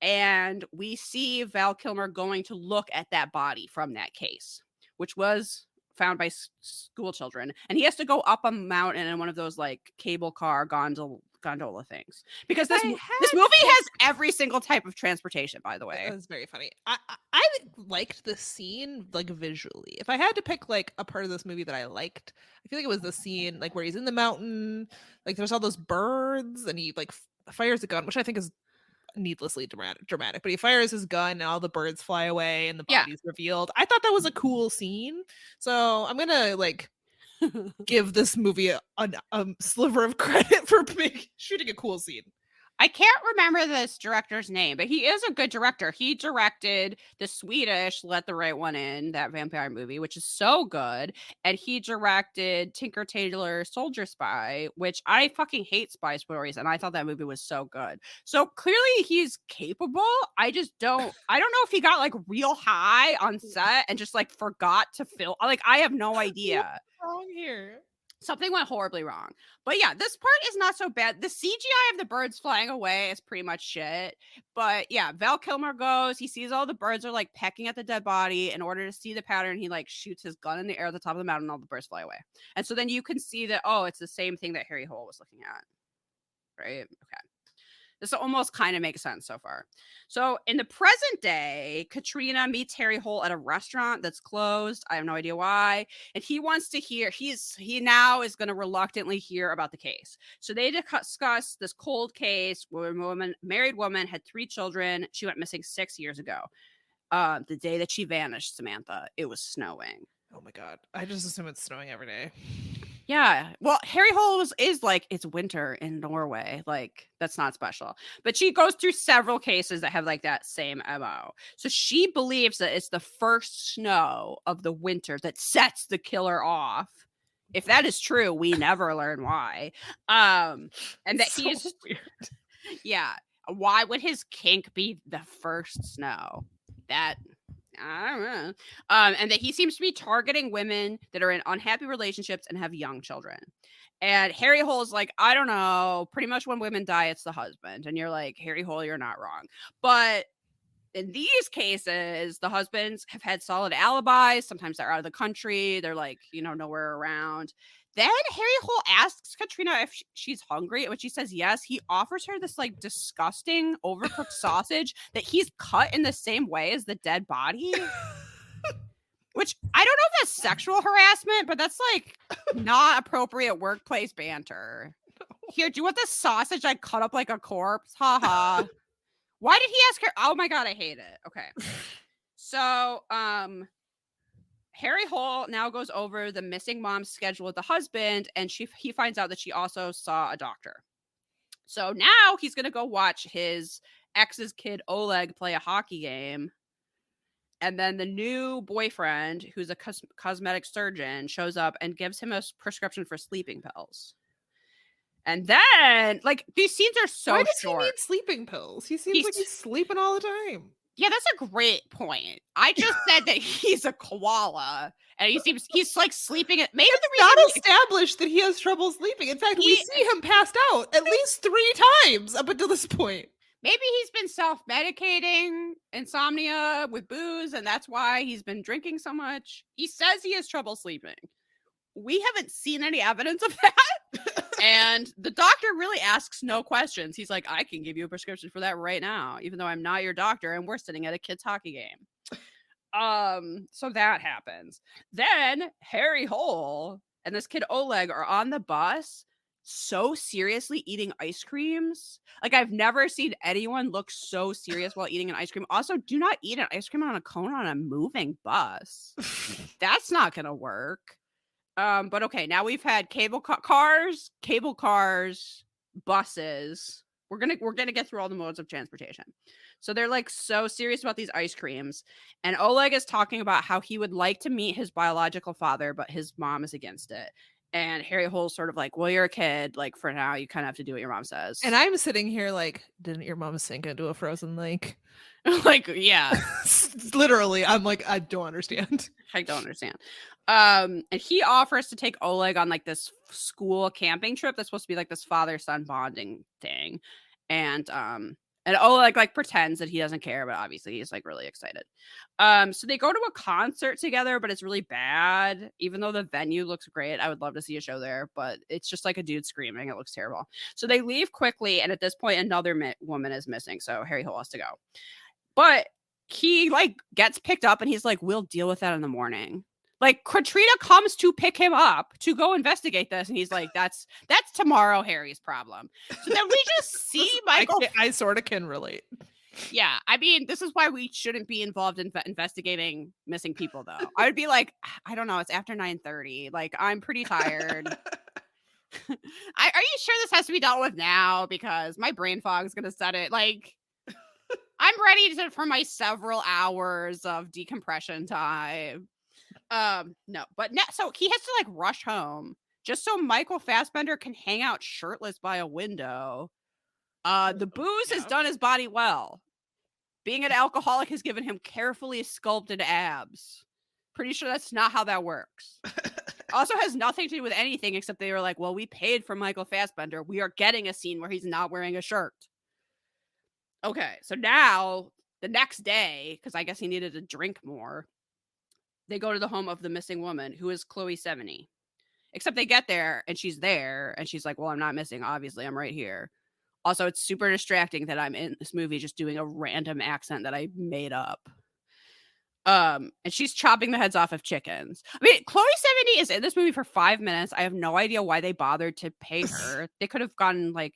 And we see Val Kilmer going to look at that body from that case, which was found by school children. And he has to go up a mountain in one of those like cable car gondola things. Because this movie has every single type of transportation, by the way. That was very funny. I liked the scene like visually. If I had to pick like a part of this movie that I liked, I feel like it was the scene like where he's in the mountain, like there's all those birds and he like fires a gun, which I think is needlessly dramatic, but he fires his gun and all the birds fly away and the body's revealed. I thought that was a cool scene, so I'm gonna like give this movie a sliver of credit for shooting a cool scene. I can't remember this director's name, but he is a good director. He directed the Swedish Let the Right One In, that vampire movie, which is so good. And he directed Tinker Tailor Soldier Spy, which I fucking hate spy stories. And I thought that movie was so good. So clearly he's capable. I don't know if he got like real high on set and just like forgot to film. Like, I have no idea. What's wrong here? Something went horribly wrong. But yeah, this part is not so bad. The CGI of the birds flying away is pretty much shit. But yeah, Val Kilmer goes, he sees all the birds are like pecking at the dead body. In order to see the pattern, he like shoots his gun in the air at the top of the mountain and all the birds fly away. And so then you can see that, oh, it's the same thing that Harry Hole was looking at. Right? Okay. This almost kind of makes sense so far. So in the present day, Katrina meets Harry Hole at a restaurant that's closed. I have no idea why. And he wants to hear, he now is going to reluctantly hear about the case. So they discuss this cold case where a married woman had 3 children. She went missing 6 years ago. The day that she vanished, Samantha, it was snowing. Oh my God. I just assume it's snowing every day. Yeah. Well, Harry Hole is like, it's winter in Norway. Like, that's not special. But she goes through several cases that have like that same MO. So she believes that it's the first snow of the winter that sets the killer off. If that is true, we never learn why. And that so he's weird. Yeah. Why would his kink be the first snow? That I don't know. And that he seems to be targeting women that are in unhappy relationships and have young children. And Harry Hole is like, I don't know. Pretty much when women die, it's the husband. And you're like, Harry Hole, you're not wrong. But in these cases, the husbands have had solid alibis. Sometimes they're out of the country. They're like, nowhere around. Then Harry Hole asks Katrina if she's hungry. When she says yes, he offers her this like disgusting overcooked sausage that he's cut in the same way as the dead body. Which I don't know if that's sexual harassment, but that's like not appropriate workplace banter. Here, do you want this sausage I cut up like a corpse? Haha. Why did he ask her? Oh my God, I hate it. Okay. So, Harry Hole now goes over the missing mom's schedule with the husband, and he finds out that she also saw a doctor. So now he's going to go watch his ex's kid Oleg play a hockey game. And then the new boyfriend, who's a cosmetic surgeon, shows up and gives him a prescription for sleeping pills. And then, like, these scenes are so short. Why does he need sleeping pills? He seems like he's sleeping all the time. Yeah, that's a great point. I just said that he's a koala, and he's like sleeping. Maybe it's not established that he has trouble sleeping. In fact, we see him passed out at least 3 times up until this point. Maybe he's been self-medicating insomnia with booze, and that's why he's been drinking so much. He says he has trouble sleeping. We haven't seen any evidence of that. And the doctor really asks no questions. He's like, I can give you a prescription for that right now, even though I'm not your doctor and we're sitting at a kid's hockey game. So that happens. Then Harry Hole and this kid Oleg are on the bus so seriously eating ice creams. Like, I've never seen anyone look so serious while eating an ice cream. Also, do not eat an ice cream on a cone on a moving bus. That's not gonna work. But okay, now we've had cable cars, buses. We're gonna get through all the modes of transportation. So they're like so serious about these ice creams, and Oleg is talking about how he would like to meet his biological father, but his mom is against it. And Harry Hole's sort of like, well, you're a kid. Like, for now, you kind of have to do what your mom says. And I'm sitting here like, didn't your mom sink into a frozen lake? Like, yeah. Literally, I'm like, I don't understand. I don't understand. And he offers to take Oleg on like this school camping trip that's supposed to be like this father-son bonding thing. And Oleg like pretends that he doesn't care, but obviously he's like really excited. So they go to a concert together, but it's really bad. Even though the venue looks great, I would love to see a show there, but it's just like a dude screaming. It looks terrible. So they leave quickly, and at this point, another woman is missing. So Harry Hole has to go. But he like gets picked up, and he's like, "We'll deal with that in the morning." Like, Katrina comes to pick him up to go investigate this, and he's like, that's tomorrow Harry's problem. So then we just see Michael. I sort of can relate. Yeah, I mean, this is why we shouldn't be involved in investigating missing people, though. I would be like, I don't know, it's after 9:30. Like, I'm pretty tired. Are you sure this has to be dealt with now? Because my brain fog is going to set it. Like, I'm ready for my several hours of decompression time. No, but so he has to like rush home just so Michael Fassbender can hang out shirtless by a window. The booze has done his body well. Being an alcoholic has given him carefully sculpted abs. Pretty sure that's not how that works. Also has nothing to do with anything except they were like, well, we paid for Michael Fassbender. We are getting a scene where he's not wearing a shirt. Okay, so now the next day, because I guess he needed to drink more, they go to the home of the missing woman, who is Chloe Sevigny. Except they get there, and she's there, and she's like, well, I'm not missing. Obviously, I'm right here. Also, it's super distracting that I'm in this movie just doing a random accent that I made up. And she's chopping the heads off of chickens. I mean, Chloe Sevigny is in this movie for 5 minutes. I have no idea why they bothered to pay her. They could have gotten, like,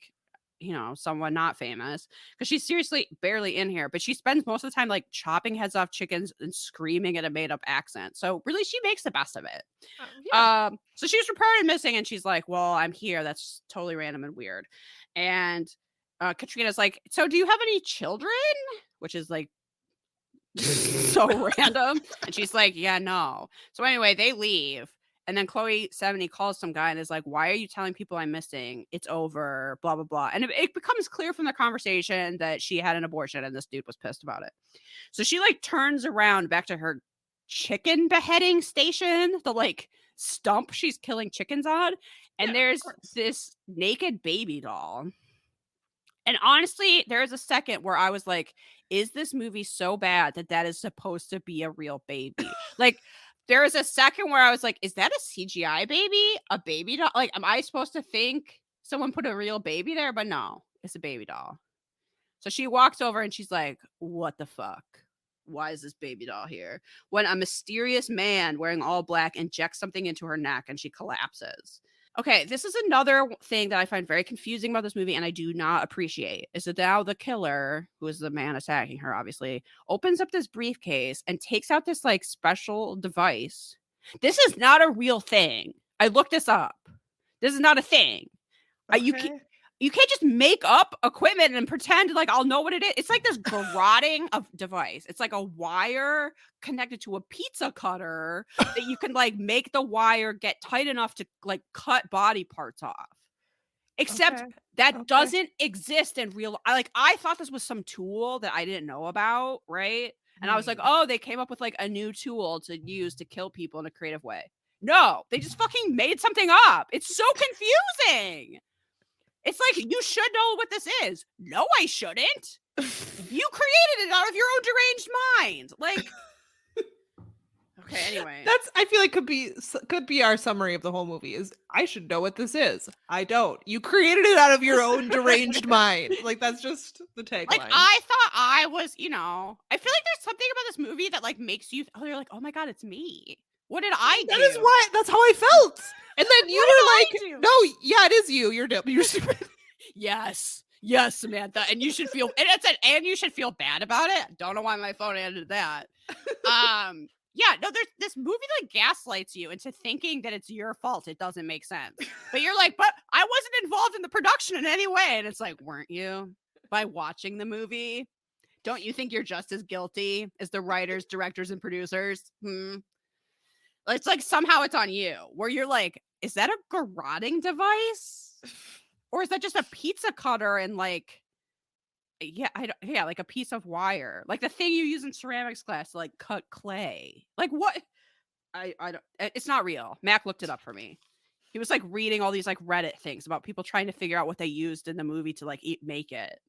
you know, someone not famous, because she's seriously barely in here, but she spends most of the time like chopping heads off chickens and screaming at a made-up accent. So really, she makes the best of it. Yeah. So she's reported missing, and she's like, well, I'm here. That's totally random and weird. And Katrina's like, so do you have any children? Which is like so random. And she's like, yeah, no. So anyway, they leave. And then Chloe Sevigny calls some guy and is like, why are you telling people I'm missing? It's over, blah, blah, blah. And it becomes clear from the conversation that she had an abortion and this dude was pissed about it. So she like turns around back to her chicken beheading station, the like stump she's killing chickens on. And there's this naked baby doll. And honestly, there is a second where I was like, is this movie so bad that is supposed to be a real baby? Like, there was a second where I was like, is that a CGI baby? A baby doll? Like, am I supposed to think someone put a real baby there? But no, it's a baby doll. So she walks over and she's like, what the fuck? Why is this baby doll here? When a mysterious man wearing all black injects something into her neck and she collapses. Okay, this is another thing that I find very confusing about this movie and I do not appreciate, is that now the killer, who is the man attacking her, obviously, opens up this briefcase and takes out this, like, special device. This is not a real thing. I looked this up. This is not a thing. Okay. You can't just make up equipment and pretend like I'll know what it is. It's like this garroting of device. It's like a wire connected to a pizza cutter that you can like make the wire get tight enough to like cut body parts off. Except that doesn't exist in real. I thought this was some tool that I didn't know about, right? And I was like, oh, they came up with like a new tool to use to kill people in a creative way. No, they just fucking made something up. It's so confusing. It's like, you should know what this is. No, I shouldn't. You created it out of your own deranged mind. Like, okay, Anyway. I feel like could be our summary of the whole movie is I should know what this is. I don't. You created it out of your own deranged mind. Like that's just the tagline. Like I thought I was, I feel like there's something about this movie that like makes you you're like, oh my god, it's me. What did I do? That is why that's how I felt. And then you What were did I like, do? no, yeah, it is you. You're stupid. Yes, Samantha, and you should feel and you should feel bad about it. Don't know why my phone ended that. Yeah, no, there's this movie that gaslights you into thinking that it's your fault. It doesn't make sense. But you're like, but I wasn't involved in the production in any way. And it's like, weren't you? By watching the movie? Don't you think you're just as guilty as the writers, directors, and producers? It's like somehow it's on you, where you're like, is that a garroting device? Or is that just a pizza cutter and like like a piece of wire, like the thing you use in ceramics class to like cut clay. Like what? I don't. It's not real. Mac looked it up for me. He was like reading all these like Reddit things about people trying to figure out what they used in the movie to like make it,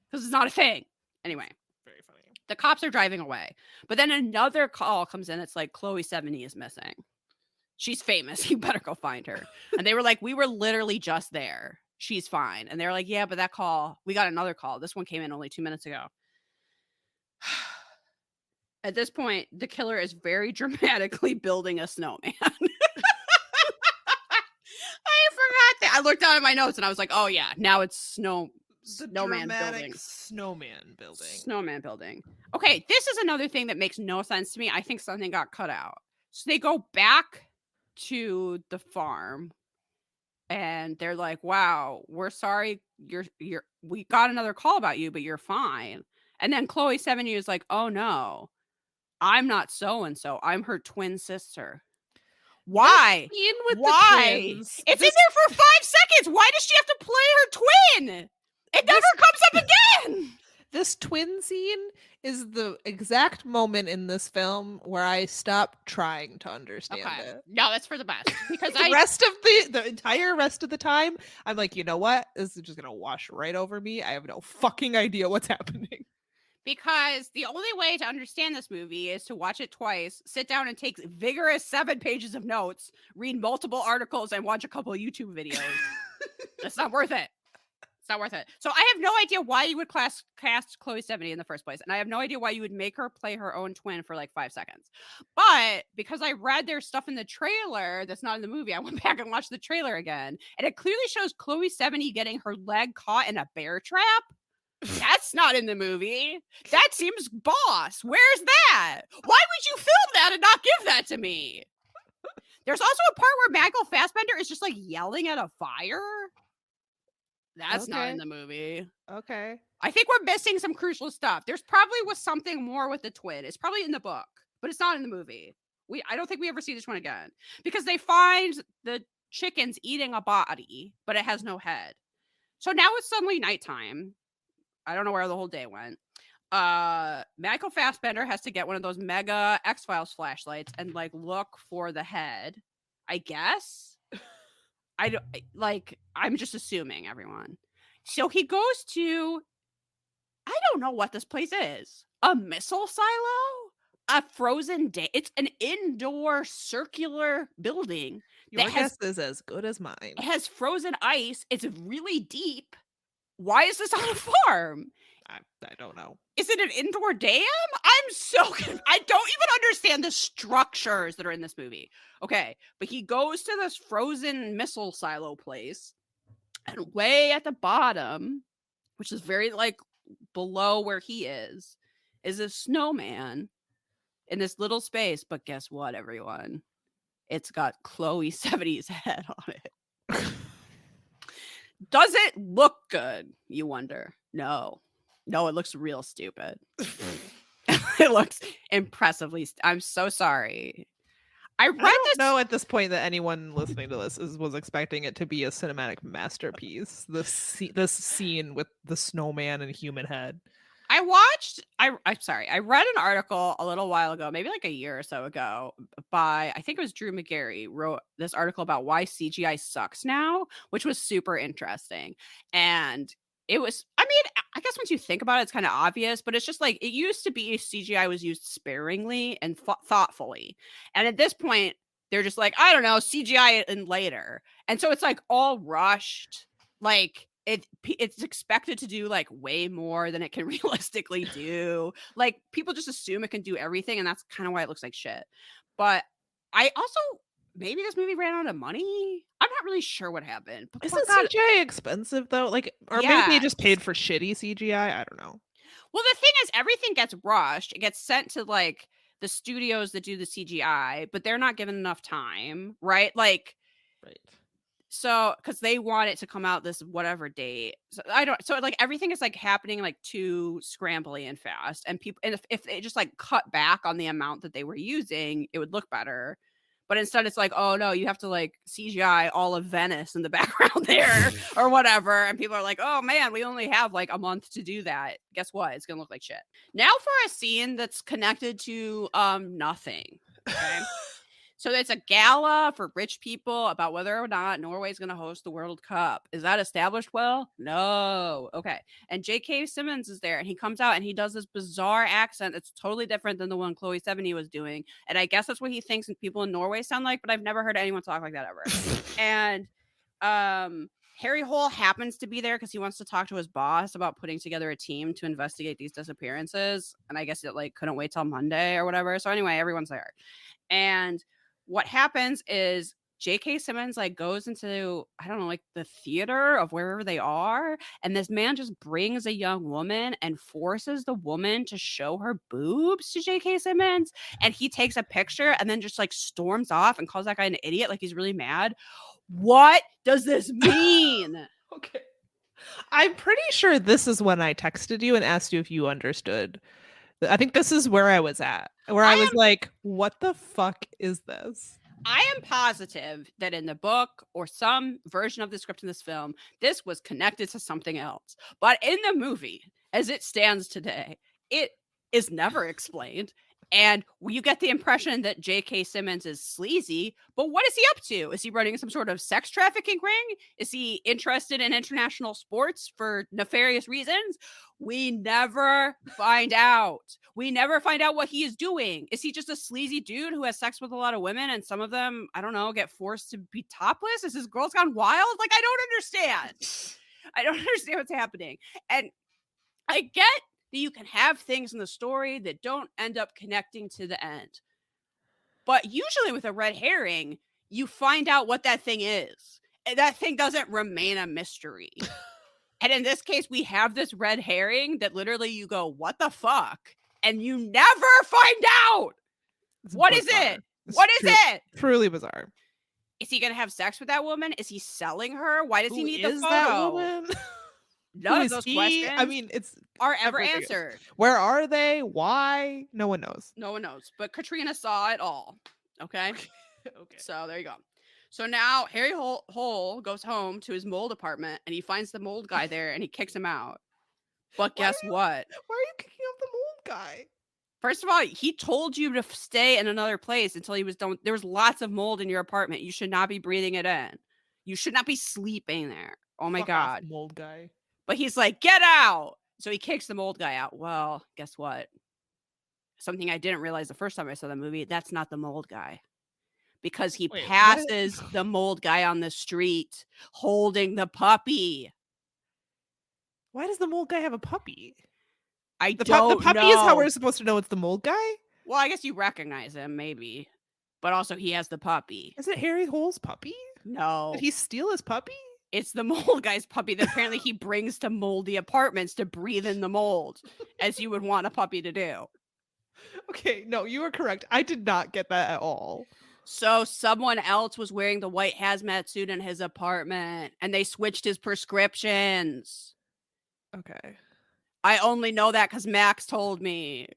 because it's not a thing. Anyway, Very funny. the cops are driving away, but then another call comes in. It's like Chloe 70 is missing. She's famous. You better go find her. And they were like, we were literally just there. She's fine. And they're like, yeah, but that call, we got another call. This one came in only 2 minutes ago. At this point, the killer is very dramatically building a snowman. I forgot that. I looked down at my notes and I was like, oh yeah, now it's snowman building. Snowman building. Snowman building. Okay, this is another thing that makes no sense to me. I think something got cut out. So they go back to the farm. And they're like, wow, we're sorry. We got another call about you, but you're fine. And then Chloe 70 is like, oh no, I'm not so-and-so. I'm her twin sister. Why? Why? It's in there for 5 seconds. Why does she have to play her twin? It never comes up again. This twin scene is the exact moment in this film where I stopped trying to understand it. No, that's for the best. Because the rest of the entire rest of the time, I'm like, you know what? This is just gonna wash right over me. I have no fucking idea what's happening. Because the only way to understand this movie is to watch it twice, sit down and take vigorous 7 pages of notes, read multiple articles, and watch a couple of YouTube videos. It's not worth it. It's not worth it. So I have no idea why you would cast Chloe 70 in the first place. And I have no idea why you would make her play her own twin for like 5 seconds. But because I read their stuff in the trailer that's not in the movie, I went back and watched the trailer again. And it clearly shows Chloe 70 getting her leg caught in a bear trap. That's not in the movie. That seems boss. Where's that? Why would you film that and not give that to me? There's also a part where Michael Fassbender is just like yelling at a fire. That's not in the movie. Okay. I think we're missing some crucial stuff. There's probably was something more with the twin. It's probably in the book, but it's not in the movie. I don't think we ever see this one again, because they find the chickens eating a body, but it has no head. So now it's suddenly nighttime. I don't know where the whole day went. Michael Fassbender has to get one of those mega X-Files flashlights and like look for the head, I guess. I'm just assuming, everyone. So he goes to, I don't know what this place is. A missile silo? A frozen day. It's an indoor circular building. Your guess is as good as mine. It has frozen ice. It's really deep. Why is this on a farm? I don't know. Is it an indoor dam? I don't even understand the structures that are in this movie. Okay, but he goes to this frozen missile silo place, and way at the bottom, which is very like below where he is a snowman in this little space. But guess what, everyone? It's got Chloe 70's head on it. Does it look good, you wonder? No, it looks real stupid. It looks impressively. I'm so sorry. I don't know at this point that anyone listening to this was expecting it to be a cinematic masterpiece. This scene with the snowman and human head. I'm sorry. I read an article a little while ago, maybe like a year or so ago, by, I think it was Drew McGarry, wrote this article about why CGI sucks now, which was super interesting. And it was, I mean, I guess once you think about it, it's kind of obvious, but it's just like it used to be CGI was used sparingly and thoughtfully. And at this point, they're just like, I don't know, CGI it in later. And so it's like all rushed. Like it's expected to do like way more than it can realistically do. Like people just assume it can do everything, and that's kind of why it looks like shit. But I also maybe this movie ran out of money. I'm not really sure what happened. But Isn't God, CGI expensive though? Like, or maybe they yeah. just paid for shitty CGI. I don't know. Well, the thing is, everything gets rushed. It gets sent to like the studios that do the CGI, but they're not given enough time, right? Like, Right. so because they want it to come out this whatever date. So I don't. So like everything is like happening like too scrambly and fast, and people. And if they just like cut back on the amount that they were using, it would look better. But instead, it's like, oh no, you have to like CGI all of Venice in the background there or whatever. And people are like, oh man, we only have like a month to do that. Guess what? It's gonna look like shit. Now for a scene that's connected to nothing. Okay. So it's a gala for rich people about whether or not Norway's going to host the World Cup. Is that established well? No. Okay. And J.K. Simmons is there, and he comes out and he does this bizarre accent that's totally different than the one Chloe Sevigny was doing. And I guess that's what he thinks people in Norway sound like, but I've never heard anyone talk like that ever. And Harry Hole happens to be there because he wants to talk to his boss about putting together a team to investigate these disappearances. And I guess it like couldn't wait till Monday or whatever. So anyway, everyone's there. And what happens is J.K. Simmons like goes into, I don't know, like the theater of wherever they are, and this man just brings a young woman and forces the woman to show her boobs to J.K. Simmons, and he takes a picture and then just like storms off and calls that guy an idiot, like he's really mad. What does this mean? Okay. I'm pretty sure this is when I texted you and asked you if you understood. I think this is where I was at, where I was like, what the fuck is this? I am positive that in the book or some version of the script in this film, this was connected to something else. But in the movie, as it stands today, it is never explained. And you get the impression that J.K. Simmons is sleazy, but what is he up to? Is he running some sort of sex trafficking ring? Is he interested in international sports for nefarious reasons? We never find out. We never find out what he is doing. Is he just a sleazy dude who has sex with a lot of women and some of them, I don't know, get forced to be topless? Is his girls gone wild? Like, I don't understand. I don't understand what's happening. And I get that you can have things in the story that don't end up connecting to the end. But usually with a red herring, you find out what that thing is. And that thing doesn't remain a mystery. And in this case, we have this red herring that literally you go, what the fuck? And you never find out. What is it? What is it? Truly bizarre. Is he going to have sex with that woman? Is he selling her? Why does he need the photo? That woman? None of those questions I mean, are ever answered. Where are they? Why? No one knows. No one knows. But Katrina saw it all. Okay? Okay. So there you go. So now Harry Hole goes home to his mold apartment and he finds the mold guy there and he kicks him out. But guess what? Why are you kicking out the mold guy? First of all, he told you to stay in another place until he was done. There was lots of mold in your apartment. You should not be breathing it in. You should not be sleeping there. Oh my God. Mold guy. But he's like, get out. So he kicks the mold guy out. Well, guess what? Something I didn't realize the first time I saw the movie, that's not the mold guy. Because he passes the mold guy on the street holding the puppy. Why does the mold guy have a puppy? The puppy is how we're supposed to know it's the mold guy? Well, I guess you recognize him, maybe. But also he has the puppy. Is it Harry Hole's puppy? No. Did he steal his puppy? It's the mold guy's puppy that apparently he brings to moldy apartments to breathe in the mold, as you would want a puppy to do. Okay, no, you are correct. I did not get that at all. So someone else was wearing the white hazmat suit in his apartment, and they switched his prescriptions. Okay. I only know that because Max told me.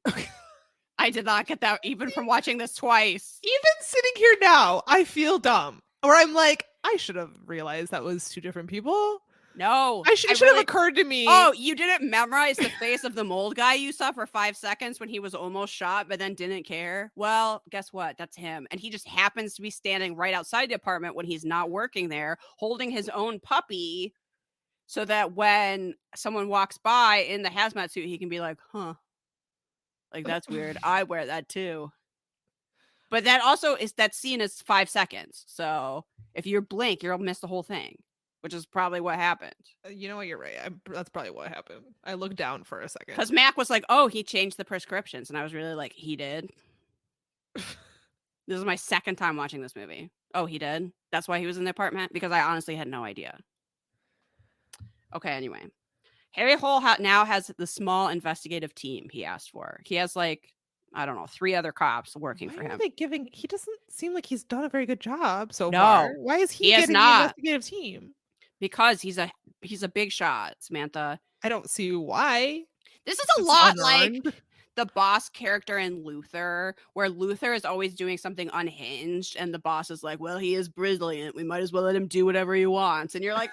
I did not get that even from watching this twice. Even sitting here now, I feel dumb. Or I'm like, I should have realized that was two different people. No. It should have occurred to me. Oh, you didn't memorize the face of the mold guy you saw for 5 seconds when he was almost shot, but then didn't care? Well, guess what? That's him. And he just happens to be standing right outside the apartment when he's not working there, holding his own puppy so that when someone walks by in the hazmat suit, he can be like, huh, like that's weird. I wear that too. But that also is that scene is 5 seconds. So if you blink, you'll miss the whole thing, which is probably what happened. You know what? You're right. That's probably what happened. I looked down for a second. Because Mac was like, oh, he changed the prescriptions. And I was really like, he did? This is my second time watching this movie. Oh, he did? That's why he was in the apartment? Because I honestly had no idea. Okay, anyway. Harry Hole now has the small investigative team he asked for. He has like, I don't know, 3 other cops working for Why are him. they giving? He doesn't seem like he's done a very good job so No, far. Why is he he has getting the not. investigative team? Because he's a big shot, Samantha. I don't see why. This is a It's lot like unearned. the boss character in Luther, where Luther is always doing something unhinged, and the boss is like, well, he is brilliant. We might as well let him do whatever he wants. And you're like,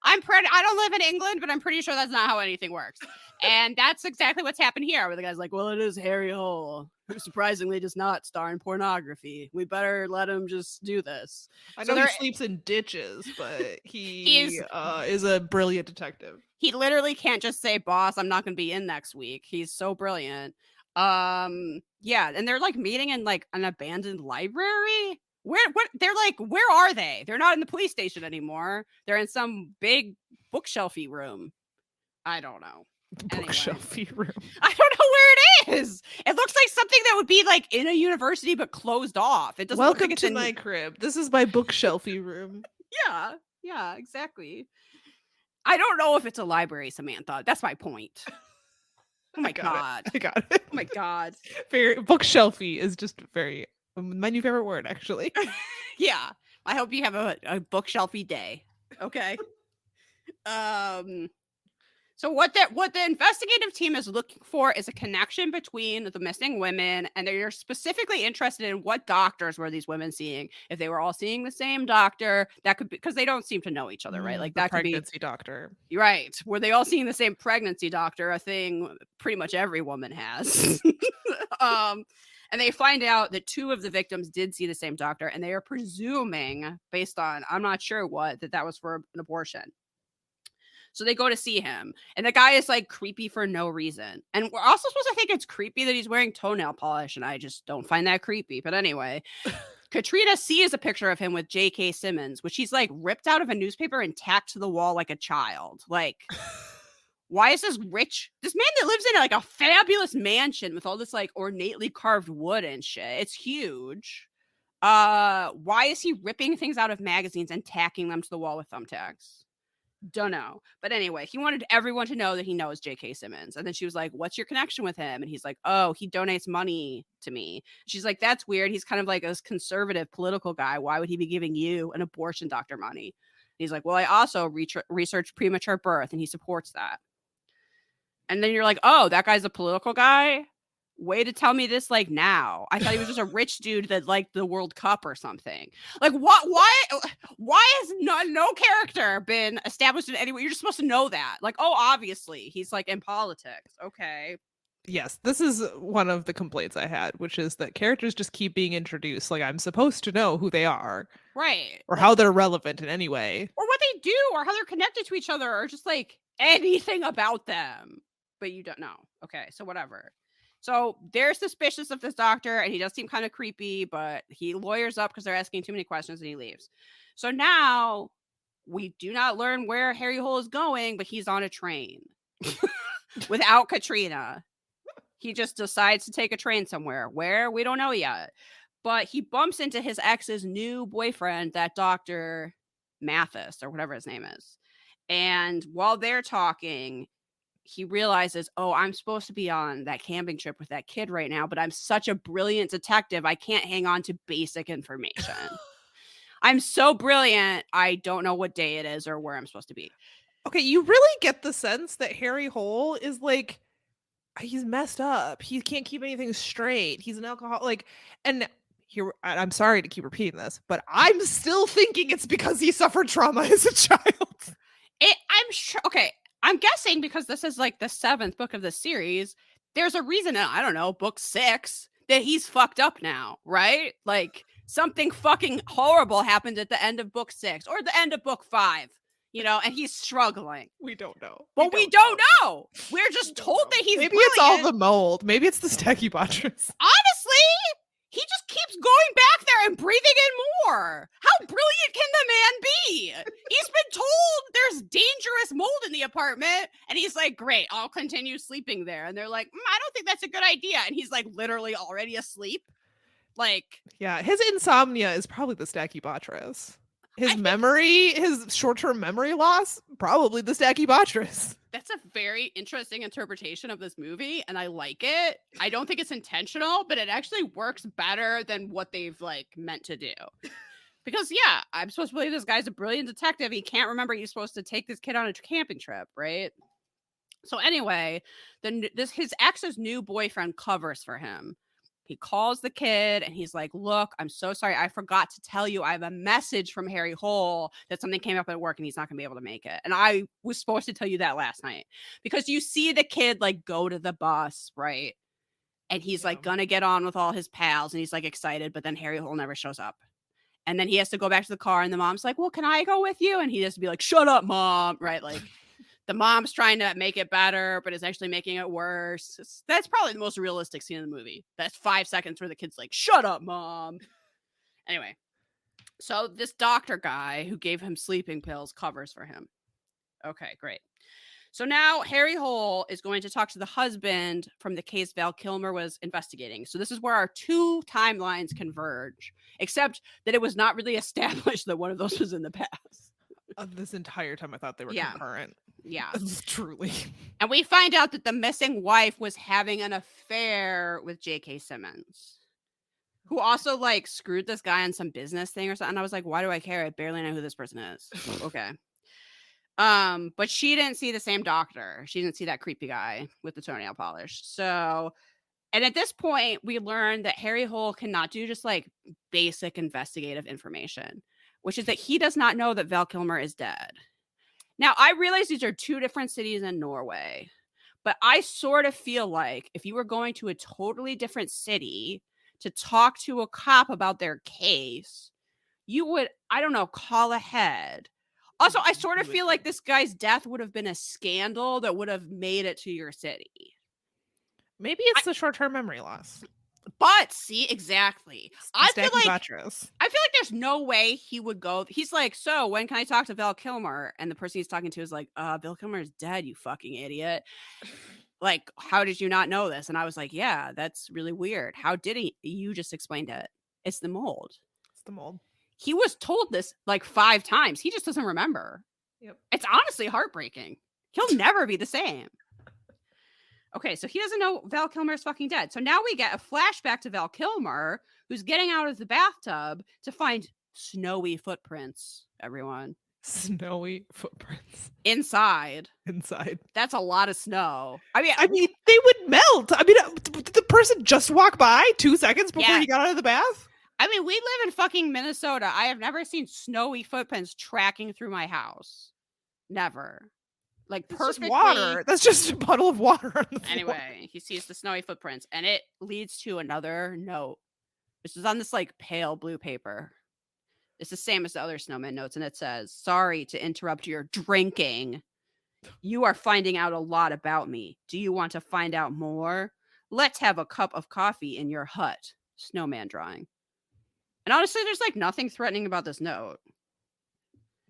I don't live in England, but I'm pretty sure that's not how anything works. And that's exactly what's happened here, where the guy's like, well, it is Harry Hole, who surprisingly does not star in pornography. We better let him just do this. I So know there- he sleeps in ditches, but he is a brilliant detective. He literally can't just say, boss, I'm not going to be in next week. He's so brilliant. Yeah, and they're like meeting in like an abandoned library. They're like, where are they? They're not in the police station anymore. They're in some big bookshelfy room. I don't know. Anyway. Bookshelfy room. I don't know where it is. It looks like something that would be like in a university but closed off. It doesn't look Welcome like it's to in my crib. This is my bookshelfy room. Yeah, exactly. I don't know if it's a library, Samantha. That's my point. Oh my god. I got it. Oh my god. Very bookshelfy is just very my new favorite word, actually. Yeah. I hope you have a bookshelfy day. Okay. So what the investigative team is looking for is a connection between the missing women, and they're specifically interested in what doctors were these women seeing. If they were all seeing the same doctor, that could be because they don't seem to know each other, right? Like that could be pregnancy doctor. Right. Were they all seeing the same pregnancy doctor, a thing pretty much every woman has. And they find out that 2 of the victims did see the same doctor, and they are presuming, based on I'm not sure what, that was for an abortion. So they go to see him, and the guy is like creepy for no reason. And we're also supposed to think it's creepy that he's wearing toenail polish, and I just don't find that creepy. But anyway, Katrina sees a picture of him with J.K. Simmons, which he's like ripped out of a newspaper and tacked to the wall like a child. Like, why is this man that lives in like a fabulous mansion with all this like ornately carved wood and shit? It's huge. Why is he ripping things out of magazines and tacking them to the wall with thumbtacks? Don't know. But anyway, he wanted everyone to know that he knows J.K. Simmons. And then she was like, what's your connection with him? And he's like, oh, he donates money to me. She's like, that's weird. He's kind of like a conservative political guy. Why would he be giving you, an abortion doctor, money? And he's like, well, I also research premature birth, and he supports that. And then you're like, oh, that guy's a political guy? Way to tell me this like now. I thought he was just a rich dude that liked the World Cup or something. Like what? Why has no character been established in any way? You're just supposed to know that. Like, oh, obviously he's like in politics. Okay. Yes, this is one of the complaints I had, which is that characters just keep being introduced like I'm supposed to know who they are. Right. Or how they're relevant in any way. Or what they do, or how they're connected to each other, or just like anything about them. But you don't know. Okay, so whatever. So they're suspicious of this doctor, and he does seem kind of creepy, but he lawyers up because they're asking too many questions, and he leaves. So now we do not learn where Harry Hole is going, but he's on a train without Katrina. He just decides to take a train somewhere. Where? We don't know yet. But he bumps into his ex's new boyfriend, that Dr. Mathis, or whatever his name is. And while they're talking, he realizes, oh, I'm supposed to be on that camping trip with that kid right now, but I'm such a brilliant detective. I can't hang on to basic information. I'm so brilliant. I don't know what day it is or where I'm supposed to be. Okay, you really get the sense that Harry Hole is like, he's messed up. He can't keep anything straight. He's an alcoholic. And here, I'm sorry to keep repeating this, but I'm still thinking it's because he suffered trauma as a child. I'm sure. Okay. I'm guessing because this is like the 7th book of the series, there's a reason, I don't know, book 6, that he's fucked up now, right? Like something fucking horrible happened at the end of book 6 or the end of book 5. and he's struggling. We don't know. But we don't know. We're just told that he's Maybe brilliant. it's all the mold. Maybe it's the Stachybotrys. Honestly, he just keeps going back there and breathing in more. How brilliant can the man be? He's been told there's dangerous mold in the apartment, and he's like, great, I'll continue sleeping there. And they're like, I don't think that's a good idea. And he's like literally already asleep. Like, yeah, his insomnia is probably the Stachybotrys. His short-term memory loss, probably the Stachybotrys. That's a very interesting interpretation of this movie, and I like it. I don't think it's intentional, but it actually works better than what they've like meant to do. Because yeah, I'm supposed to believe this guy's a brilliant detective. He can't remember he's supposed to take this kid on a camping trip, right? So anyway, his ex's new boyfriend covers for him. He calls the kid and he's like, look, I'm so sorry. I forgot to tell you. I have a message from Harry Hole that something came up at work and he's not going to be able to make it. And I was supposed to tell you that last night because you see the kid like go to the bus, right? And he's like going to get on with all his pals and he's like excited, but then Harry Hole never shows up. And then he has to go back to the car and the mom's like, well, can I go with you? And he has to be like, shut up, mom. Right? Like the mom's trying to make it better, but is actually making it worse. That's probably the most realistic scene in the movie. That's 5 seconds where the kid's like, shut up, mom. Anyway, so this doctor guy who gave him sleeping pills covers for him. Okay, great. So now Harry Hole is going to talk to the husband from the case Val Kilmer was investigating. So this is where our two timelines converge, except that it was not really established that one of those was in the past. This entire time I thought they were concurrent. Yeah. Truly. And we find out that the missing wife was having an affair with J.K. Simmons, who also like screwed this guy on some business thing or something. And I was like, why do I care? I barely know who this person is. Okay. But she didn't see the same doctor. She didn't see that creepy guy with the toenail polish. So, and at this point, we learned that Harry Hole cannot do just like basic investigative information, which is that he does not know that Val Kilmer is dead. Now, I realize these are two different cities in Norway, but I sort of feel like if you were going to a totally different city to talk to a cop about their case, you would, I don't know, call ahead. Also, I sort of feel like this guy's death would have been a scandal that would have made it to your city. Maybe it's the short-term memory loss. But see, exactly. I feel like there's no way he would go. He's like, so when can I talk to Val Kilmer? And the person he's talking to is like, Val Kilmer is dead, you fucking idiot. Like, how did you not know this? And I was like, yeah, that's really weird. How did he? You just explained it. It's the mold. It's the mold. He was told this like 5 times. He just doesn't remember. Yep. It's honestly heartbreaking. He'll never be the same. Okay, so he doesn't know Val Kilmer is fucking dead. So now we get a flashback to Val Kilmer, who's getting out of the bathtub to find snowy footprints, everyone. Snowy footprints. Inside. That's a lot of snow. I mean, they would melt. I mean, did the person just walk by 2 seconds before he got out of the bath? I mean, we live in fucking Minnesota. I have never seen snowy footprints tracking through my house. Never. Like perfectly. Water. That's just a puddle of water on the floor. Anyway, he sees the snowy footprints and it leads to another note. This is on this like pale blue paper. It's the same as the other Snowman notes. And it says, sorry to interrupt your drinking. You are finding out a lot about me. Do you want to find out more? Let's have a cup of coffee in your hut. Snowman drawing. And honestly, there's like nothing threatening about this note.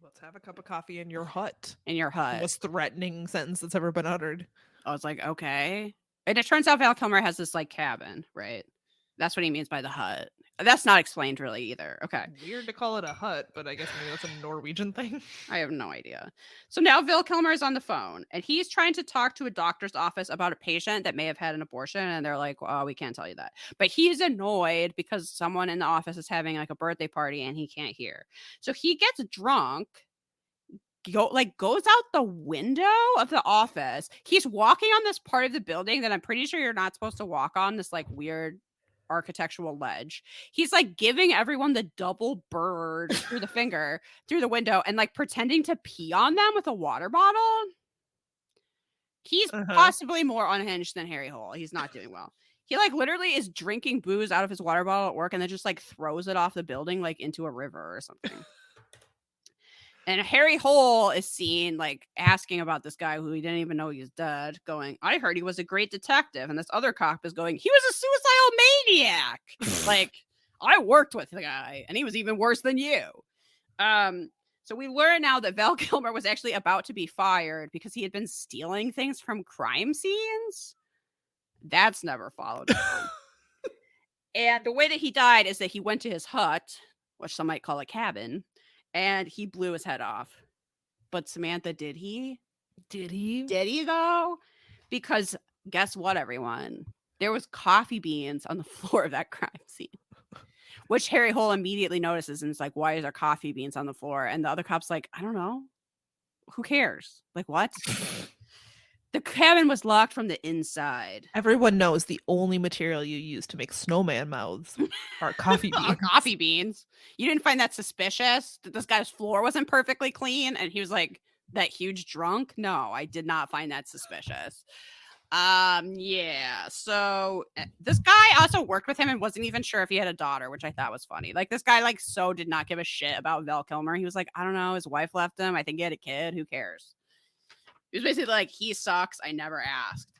Let's have a cup of coffee in your hut. In your hut. The most threatening sentence that's ever been uttered. I was like, okay. And it turns out Val Kilmer has this like cabin, right? That's what he means by the hut. That's not explained really either. Okay. Weird to call it a hut, but I guess maybe that's a Norwegian thing. I have no idea. So now Val Kilmer is on the phone and he's trying to talk to a doctor's office about a patient that may have had an abortion. And they're like, oh, we can't tell you that. But he's annoyed because someone in the office is having like a birthday party and he can't hear. So he gets drunk, goes out the window of the office. He's walking on this part of the building that I'm pretty sure you're not supposed to walk on, this like weird architectural ledge. He's like giving everyone the double bird through the finger through the window and like pretending to pee on them with a water bottle. He's possibly more unhinged than Harry Hole. He's not doing well. He like literally is drinking booze out of his water bottle at work and then just like throws it off the building like into a river or something. And Harry Hole is seen like asking about this guy who he didn't even know he was dead, going, I heard he was a great detective. And this other cop is going, he was a suicidal maniac. Like, I worked with the guy and he was even worse than you. So we learn now that Val Kilmer was actually about to be fired because he had been stealing things from crime scenes. That's never followed up. And the way that he died is that he went to his hut, which some might call a cabin, and he blew his head off. But Samantha, did he? Did he? Did he though? Because guess what, everyone? There was coffee beans on the floor of that crime scene, which Harry Hole immediately notices and is like, why is there coffee beans on the floor? And the other cop's like, I don't know. Who cares? Like, what? The cabin was locked from the inside. Everyone knows the only material you use to make snowman mouths are coffee beans. Coffee beans. You didn't find that suspicious that this guy's floor wasn't perfectly clean and he was like that huge drunk? No, I did not find that suspicious. Yeah. So this guy also worked with him and wasn't even sure if he had a daughter, which I thought was funny. Like this guy like so did not give a shit about Val Kilmer. He was like, I don't know, his wife left him. I think he had a kid. Who cares? It was basically like, he sucks. I never asked.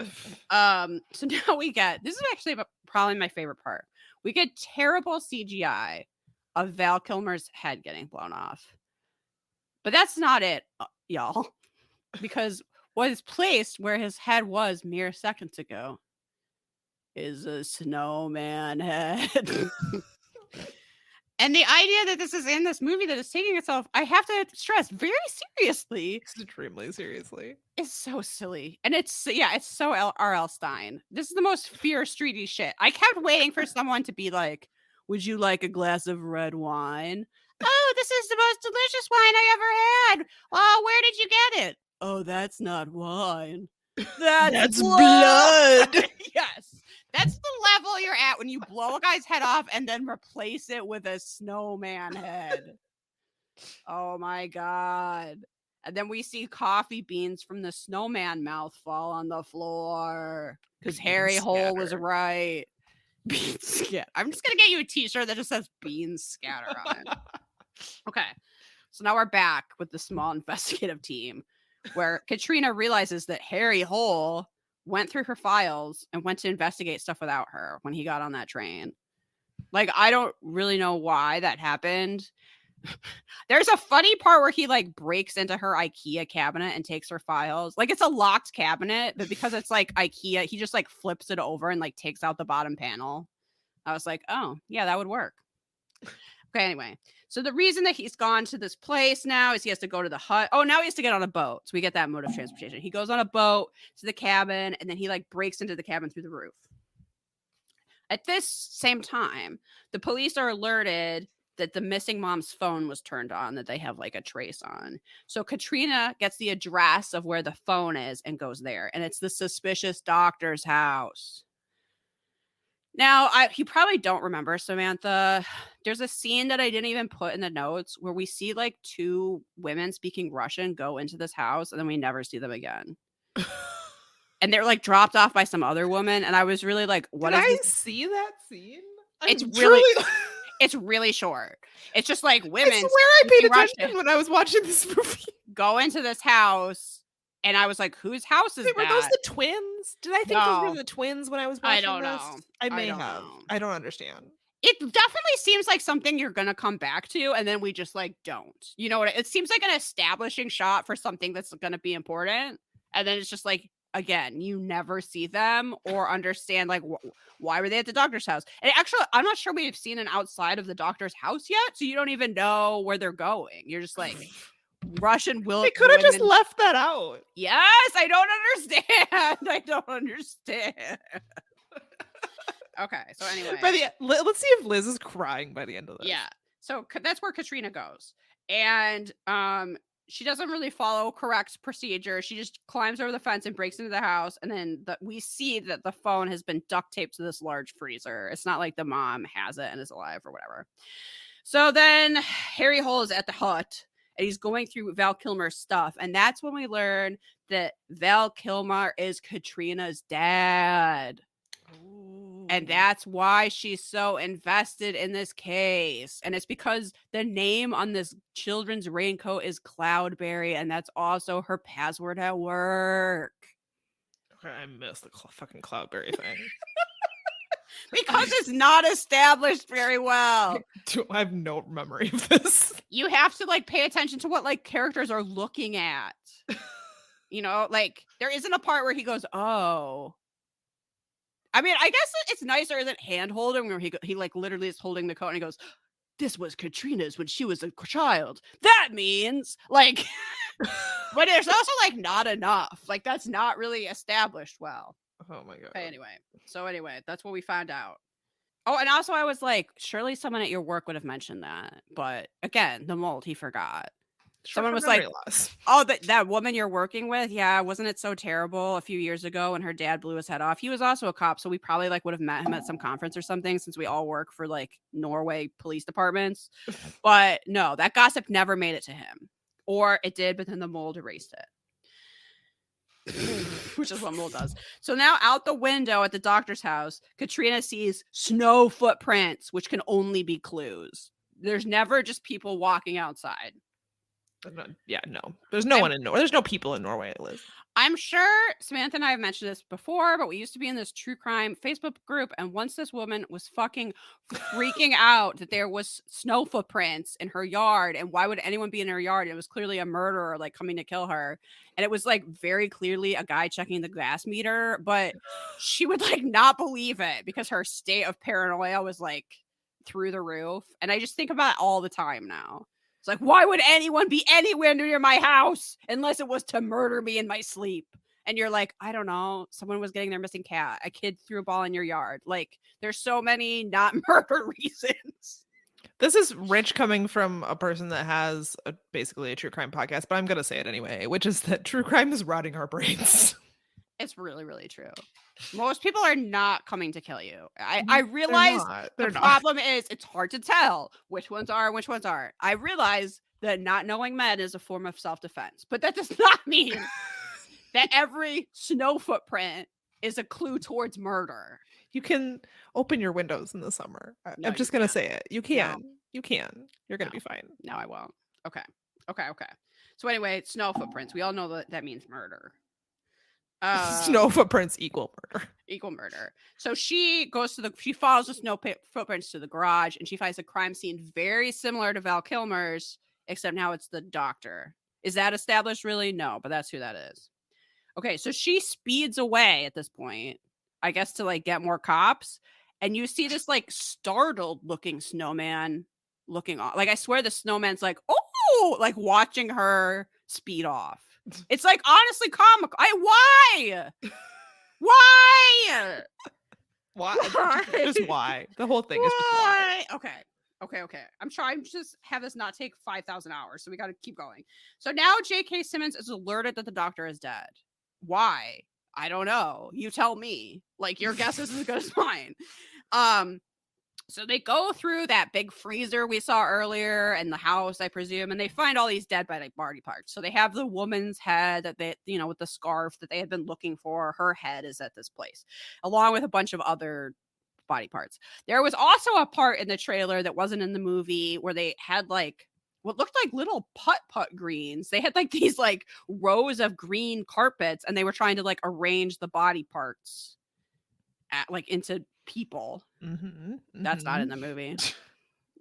So now we get, this is actually probably my favorite part. We get terrible CGI of Val Kilmer's head getting blown off. But that's not it, y'all. Because what is placed where his head was mere seconds ago is a snowman head. And the idea that this is in this movie that is taking itself, I have to stress, very seriously. Extremely seriously. It's so silly. And it's so R.L. Stein. This is the most Fear Streety shit. I kept waiting for someone to be like, would you like a glass of red wine? Oh, this is the most delicious wine I ever had. Oh, where did you get it? Oh, that's not wine. That's blood. Yes. That's the level you're at when you blow a guy's head off and then replace it with a snowman head. Oh my God. And then we see coffee beans from the snowman mouth fall on the floor because Harry Hole was right. Beans scatter. I'm just going to get you a t-shirt that just says beans scatter on it. Okay. So now we're back with the small investigative team where Katrina realizes that Harry Hole went through her files and went to investigate stuff without her when he got on that train. Like, I don't really know why that happened. There's a funny part where he like breaks into her IKEA cabinet and takes her files. Like it's a locked cabinet, but because it's like IKEA, he just like flips it over and like takes out the bottom panel. I was like, oh, yeah, that would work. Okay, anyway. So the reason that he's gone to this place now is he has to go to the hut. Oh, now he has to get on a boat. So we get that mode of transportation. He goes on a boat to the cabin and then he like breaks into the cabin through the roof. At this same time, the police are alerted that the missing mom's phone was turned on, that they have like a trace on. So Katrina gets the address of where the phone is and goes there. And it's the suspicious doctor's house. Now, you probably don't remember, Samantha. There's a scene that I didn't even put in the notes where we see like two women speaking Russian go into this house and then we never see them again. And they're like dropped off by some other woman. And I was really like, what Did is I this? see that scene? It's really it's really short. It's just like women. I swear I paid speaking attention when I was watching this movie. Go into this house. And I was like, whose house is that? Were those the twins? Did I think those were the twins when I was watching I don't this? know. I may have. Know. I don't understand. It definitely seems like something you're going to come back to, and then we just like don't. You know what? It seems like an establishing shot for something that's going to be important. And then it's just like, again, you never see them or understand like why were they at the doctor's house. And actually, I'm not sure we've seen an outside of the doctor's house yet. So you don't even know where they're going. You're just like... Russian will. They could have just left that out. Yes, I don't understand. I don't understand. Okay, so anyway, let's see if Liz is crying by the end of this. Yeah, so that's where Katrina goes, and she doesn't really follow correct procedure. She just climbs over the fence and breaks into the house, and then we see that the phone has been duct taped to this large freezer. It's not like the mom has it and is alive or whatever. So then Harry Hole is at the hut. And he's going through Val Kilmer's stuff. And that's when we learn that Val Kilmer is Katrina's dad. Ooh. And that's why she's so invested in this case. And it's because the name on this children's raincoat is Cloudberry, and that's also her password at work. Okay, I missed the fucking Cloudberry thing. Because it's not established very well. I have no memory of this. You have to like pay attention to what like characters are looking at. You know, like there isn't a part where he goes, "Oh." I mean, I guess it's nicer isn't hand holding where he like literally is holding the coat and he goes, "This was Katrina's when she was a child. That means like," but there's also like not enough. Like that's not really established well. Oh my god. Okay, anyway, that's what we found out. Oh, and also I was like, surely someone at your work would have mentioned that. But again, the mold, he forgot. Someone was like, "Oh, that woman you're working with, yeah, wasn't it so terrible a few years ago when her dad blew his head off?" He was also a cop, so we probably like would have met him at some conference or something since we all work for like Norway police departments. But no, that gossip never made it to him. Or it did, but then the mold erased it. Which is what mold does. So now out the window at the doctor's house, Katrina sees snow footprints, which can only be clues. There's never just people walking outside. Yeah, no. There's no one in Norway. There's no people in Norway, Liz. I'm sure Samantha and I have mentioned this before, but we used to be in this true crime Facebook group, and once this woman was fucking freaking out that there was snow footprints in her yard, and why would anyone be in her yard? It was clearly a murderer like coming to kill her, and it was like very clearly a guy checking the gas meter, but she would like not believe it because her state of paranoia was like through the roof, and I just think about it all the time now. It's like, why would anyone be anywhere near my house unless it was to murder me in my sleep? And you're like, I don't know. Someone was getting their missing cat. A kid threw a ball in your yard. Like, there's so many not murder reasons. This is rich coming from a person that has basically a true crime podcast, but I'm going to say it anyway, which is that true crime is rotting our brains. It's really, really true. Most people are not coming to kill you. I realize the problem is it's hard to tell which ones are and which ones aren't. I realize that not knowing men is a form of self-defense, but that does not mean that every snow footprint is a clue towards murder. You can open your windows in the summer. I'm just going to say it. You can. No. You can. You're going to be fine. No, I won't. Okay. So anyway, snow footprints. We all know that means murder. Snow footprints equal murder. So she follows the snow footprints to the garage, and she finds a crime scene very similar to Val Kilmer's, except now it's the doctor. Is that established? Really? No, but that's who that is. Okay, so she speeds away at this point, I guess to like get more cops, and you see this like startled looking snowman looking off. Like I swear the snowman's like, oh, like watching her speed off. It's like honestly comical. Why? Just why? The whole thing is just why. Okay. I'm trying to just have this not take 5,000 hours, so we got to keep going. So now J.K. Simmons is alerted that the doctor is dead. Why? I don't know. You tell me. Like your guess is as good as mine. So they go through that big freezer we saw earlier in the house, I presume, and they find all these dead body parts. So they have the woman's head that they, with the scarf that they had been looking for. Her head is at this place, along with a bunch of other body parts. There was also a part in the trailer that wasn't in the movie where they had like what looked like little putt greens. They had like these like rows of green carpets, and they were trying to like arrange the body parts into people. That's not in the movie.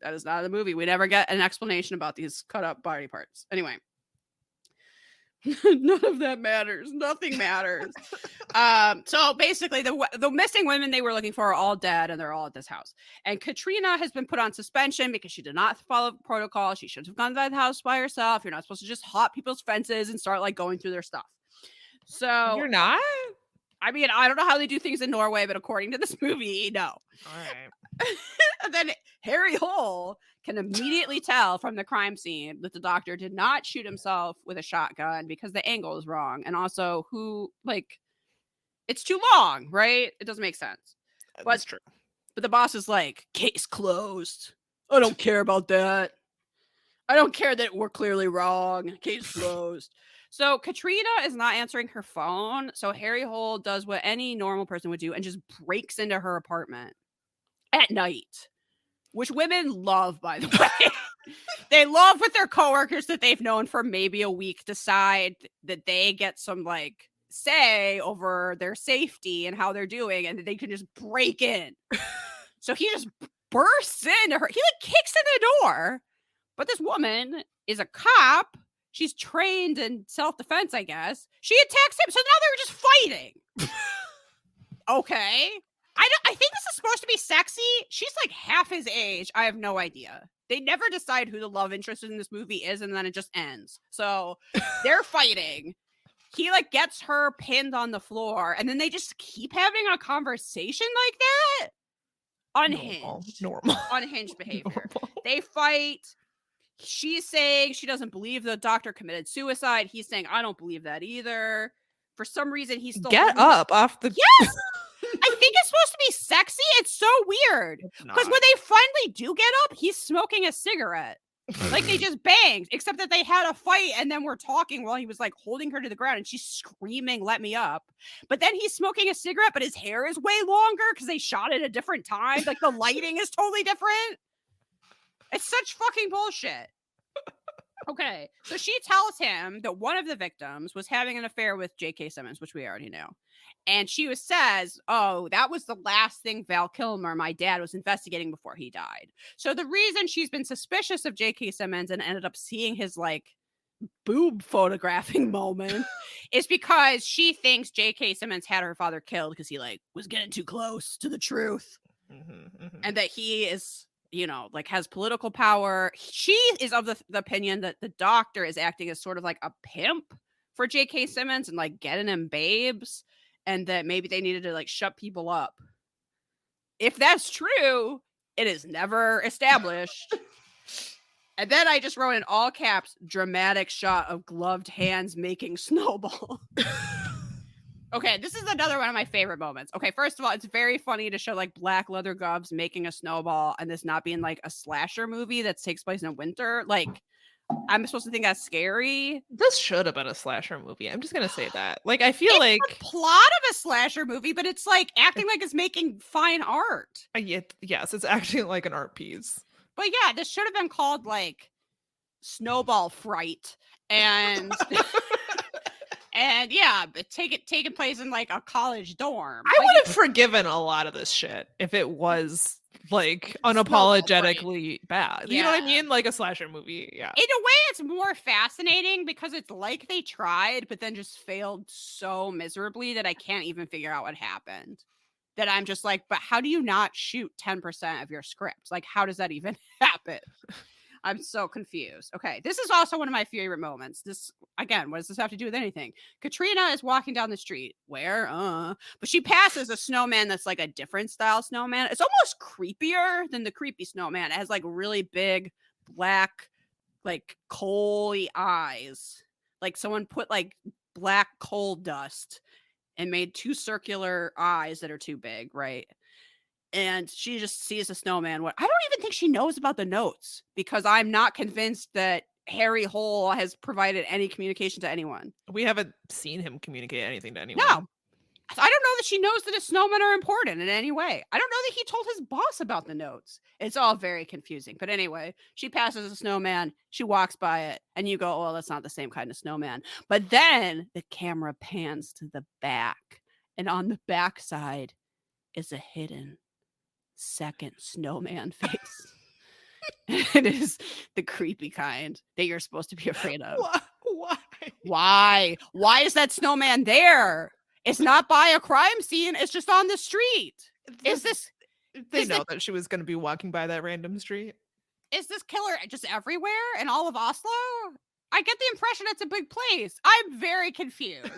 That is not in the movie. We never get an explanation about these cut up body parts. Anyway, none of that matters. Nothing matters. So basically the missing women they were looking for are all dead, and they're all at this house. And Katrina has been put on suspension because she did not follow protocol. She should have gone to the house by herself. You're not supposed to just hop people's fences and start like going through their stuff. So you're not? I mean, I don't know how they do things in Norway, but according to this movie, no. All right. And then Harry Hole can immediately tell from the crime scene that the doctor did not shoot himself with a shotgun because the angle is wrong. And also it's too long, right? It doesn't make sense. That's true. But the boss is like, case closed. I don't care about that. I don't care that we're clearly wrong. Case closed. So Katrina is not answering her phone. So Harry Hole does what any normal person would do and just breaks into her apartment at night, which women love, by the way. They love with their coworkers that they've known for maybe a week decide that they get some like say over their safety and how they're doing, and they can just break in. So he just bursts into her. He like kicks in the door, but this woman is a cop. She's trained in self-defense, I guess. She attacks him, so now they're just fighting. Okay. I think this is supposed to be sexy. She's like half his age. I have no idea. They never decide who the love interest in this movie is, and then it just ends. So they're fighting. He like gets her pinned on the floor, and then they just keep having a conversation like that. Unhinged. Normal. Unhinged behavior. Normal. They fight. She's saying she doesn't believe the doctor committed suicide. He's saying, I don't believe that either. For some reason, he's still Get up off the. Yes. I think it's supposed to be sexy. It's so weird. Because when they finally do get up, he's smoking a cigarette. Like they just banged, except that they had a fight and then we're talking while he was like holding her to the ground and she's screaming, let me up. But then he's smoking a cigarette, but his hair is way longer because they shot at a different time. Like the lighting is totally different. It's such fucking bullshit. Okay, so she tells him that one of the victims was having an affair with J.K. Simmons, which we already knew. And she says, oh, that was the last thing Val Kilmer, my dad, was investigating before he died. So the reason she's been suspicious of J.K. Simmons and ended up seeing his like boob photographing moment is because she thinks J.K. Simmons had her father killed because he like was getting too close to the truth. And that he is, you know, like has political power. She is of the opinion that the doctor is acting as sort of like a pimp for J.K. Simmons and like getting him babes, and that maybe they needed to like shut people up. If that's true, it is never established. And then I just wrote in all caps, dramatic shot of gloved hands making snowball. Okay, this is another one of my favorite moments. Okay, first of all, it's very funny to show like black leather gloves making a snowball and this not being like a slasher movie that takes place in winter. Like, I'm supposed to think that's scary. This should have been a slasher movie. I'm just gonna say that. Like, I feel it's like the plot of a slasher movie, but it's like acting like it's making fine art. Yes, it's acting like an art piece. But yeah, this should have been called like Snowball Fright and. And yeah, but taking place in like a college dorm. I would have forgiven a lot of this shit if it was like unapologetically bad. You know what I mean? Like a slasher movie. Yeah. In a way, it's more fascinating because it's like they tried, but then just failed so miserably that I can't even figure out what happened. That I'm just like, but how do you not shoot 10% of your script? Like, how does that even happen? I'm so confused. Okay, this is also one of my favorite moments. This, again, what does this have to do with anything? Katrina is walking down the street. Where? But she passes a snowman that's like a different style snowman. It's almost creepier than the creepy snowman. It has like really big, black, like coaly eyes. Like someone put like black coal dust and made two circular eyes that are too big, right? And she just sees a snowman. I don't even think she knows about the notes because I'm not convinced that Harry Hole has provided any communication to anyone. We haven't seen him communicate anything to anyone. No. I don't know that she knows that his snowmen are important in any way. I don't know that he told his boss about the notes. It's all very confusing. But anyway, she passes a snowman. She walks by it. And you go, oh, that's not the same kind of snowman. But then the camera pans to the back. And on the backside is a hidden second snowman face. It is the creepy kind that you're supposed to be afraid of. Why is that snowman there? It's not by a crime scene. It's just on the street. They know that she was going to be walking by that random street. Is this killer just everywhere in all of Oslo? I get the impression it's a big place. I'm very confused.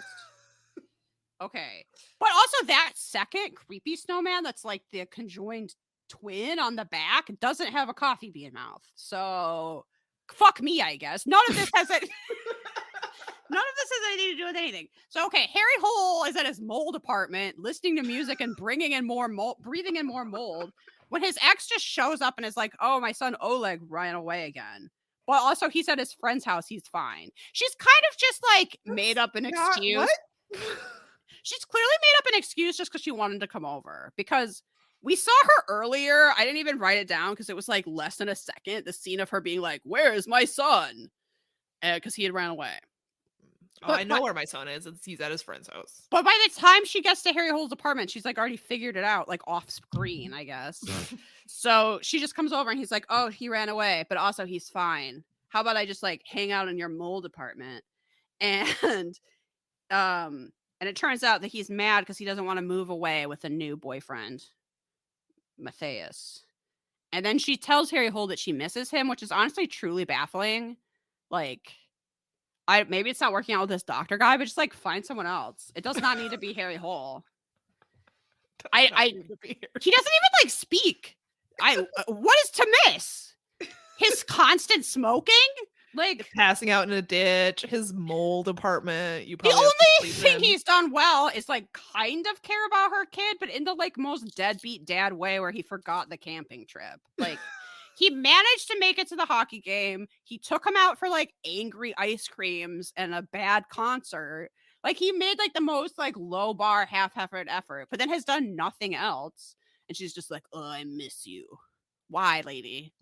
Okay. But also that second creepy snowman that's like the conjoined twin on the back doesn't have a coffee bean mouth. So fuck me, I guess. None of this has anything to do with anything. So okay, Harry Hole is at his mold apartment listening to music and breathing in more mold when his ex just shows up and is like, oh, my son Oleg ran away again. Well, also he's at his friend's house. He's fine. She's kind of just like made up an excuse. What? She's clearly made up an excuse just because she wanted to come over. Because we saw her earlier. I didn't even write it down because it was like less than a second. The scene of her being like, "Where is my son?" Because he had ran away. Oh, I know where my son is. He's at his friend's house. But by the time she gets to Harry Hole's apartment, she's like already figured it out, like off screen, I guess. So she just comes over and he's like, "Oh, he ran away, but also he's fine. How about I just like hang out in your mold apartment?" And it turns out that he's mad because he doesn't want to move away with a new boyfriend, Matthias. And then she tells Harry Hole that she misses him, which is honestly truly baffling. Like, maybe it's not working out with this doctor guy, but just like find someone else. It does not need to be Harry Hole. He doesn't even like speak. What is to miss? His constant smoking, like passing out in a ditch, his mold apartment. The only thing he's done well is like kind of care about her kid, but in the like most deadbeat dad way where he forgot the camping trip. Like he managed to make it to the hockey game. He took him out for like angry ice creams and a bad concert. Like he made like the most like low bar half effort, but then has done nothing else. And she's just like, "Oh, I miss you." Why, lady?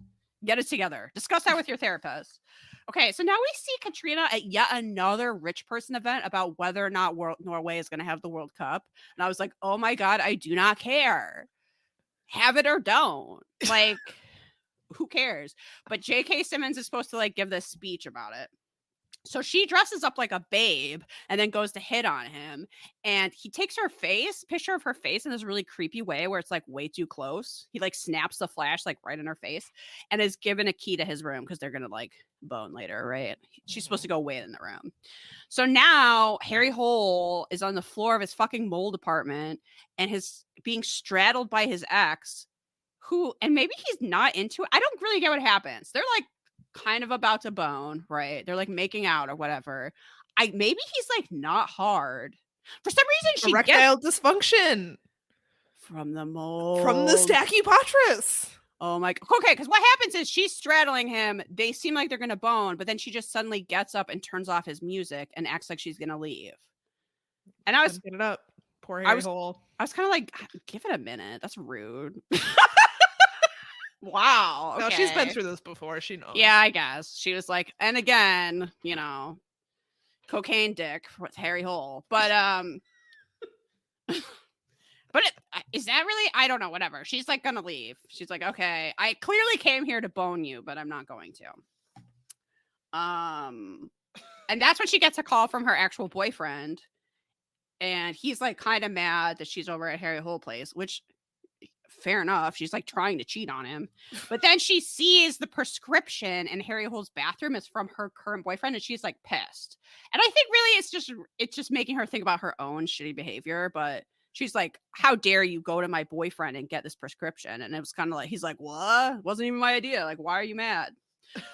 Get it together. Discuss that with your therapist. Okay, so now we see Katrina at yet another rich person event about whether or not Norway is going to have the World Cup. And I was like, oh my God, I do not care. Have it or don't. Like, who cares? But J.K. Simmons is supposed to like give this speech about it. So she dresses up like a babe and then goes to hit on him. And he takes her picture of her face in this really creepy way where it's like way too close. He like snaps the flash like right in her face and is given a key to his room because they're going to like bone later, right? She's supposed to go wait in the room. So now Harry Hole is on the floor of his fucking mold apartment and is being straddled by his ex and maybe he's not into it. I don't really get what happens. They're like kind of about to bone, right? They're like making out or whatever. Maybe he's like not hard. For some reason, erectile dysfunction from the mold, from the Stachypotris. Oh my. Okay, because what happens is she's straddling him. They seem like they're gonna bone, but then she just suddenly gets up and turns off his music and acts like she's gonna leave. And I was get it up. Poor Harry Hole. I was kind of like, give it a minute. That's rude. Wow. Okay. No, she's been through this before. She knows. Yeah, I guess. She was like, and again, you know, cocaine dick with Harry Hole. But is that really? I don't know. Whatever. She's like gonna leave. She's like, okay, I clearly came here to bone you, but I'm not going to. And that's when she gets a call from her actual boyfriend, and he's like kind of mad that she's over at Harry Hole place, which. Fair enough. She's like trying to cheat on him. But then she sees the prescription in Harry Hole's bathroom is from her current boyfriend and she's like pissed. And I think really it's just making her think about her own shitty behavior. But she's like, how dare you go to my boyfriend and get this prescription? And it was kind of like, he's like, what? Wasn't even my idea. Like, why are you mad?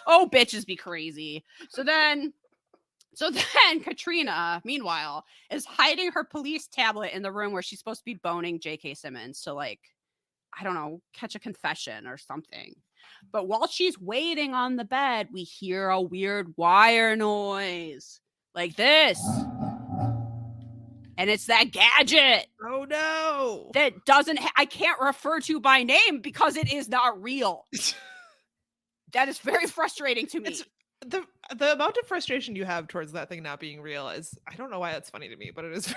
Oh, bitches be crazy. So then Katrina, meanwhile, is hiding her police tablet in the room where she's supposed to be boning J.K. Simmons to like, I don't know, catch a confession or something. But while she's waiting on the bed, we hear a weird wire noise like this. And it's that gadget. Oh no. That I can't refer to by name because it is not real. That is very frustrating to me. The amount of frustration you have towards that thing not being real is, I don't know why that's funny to me, but it is.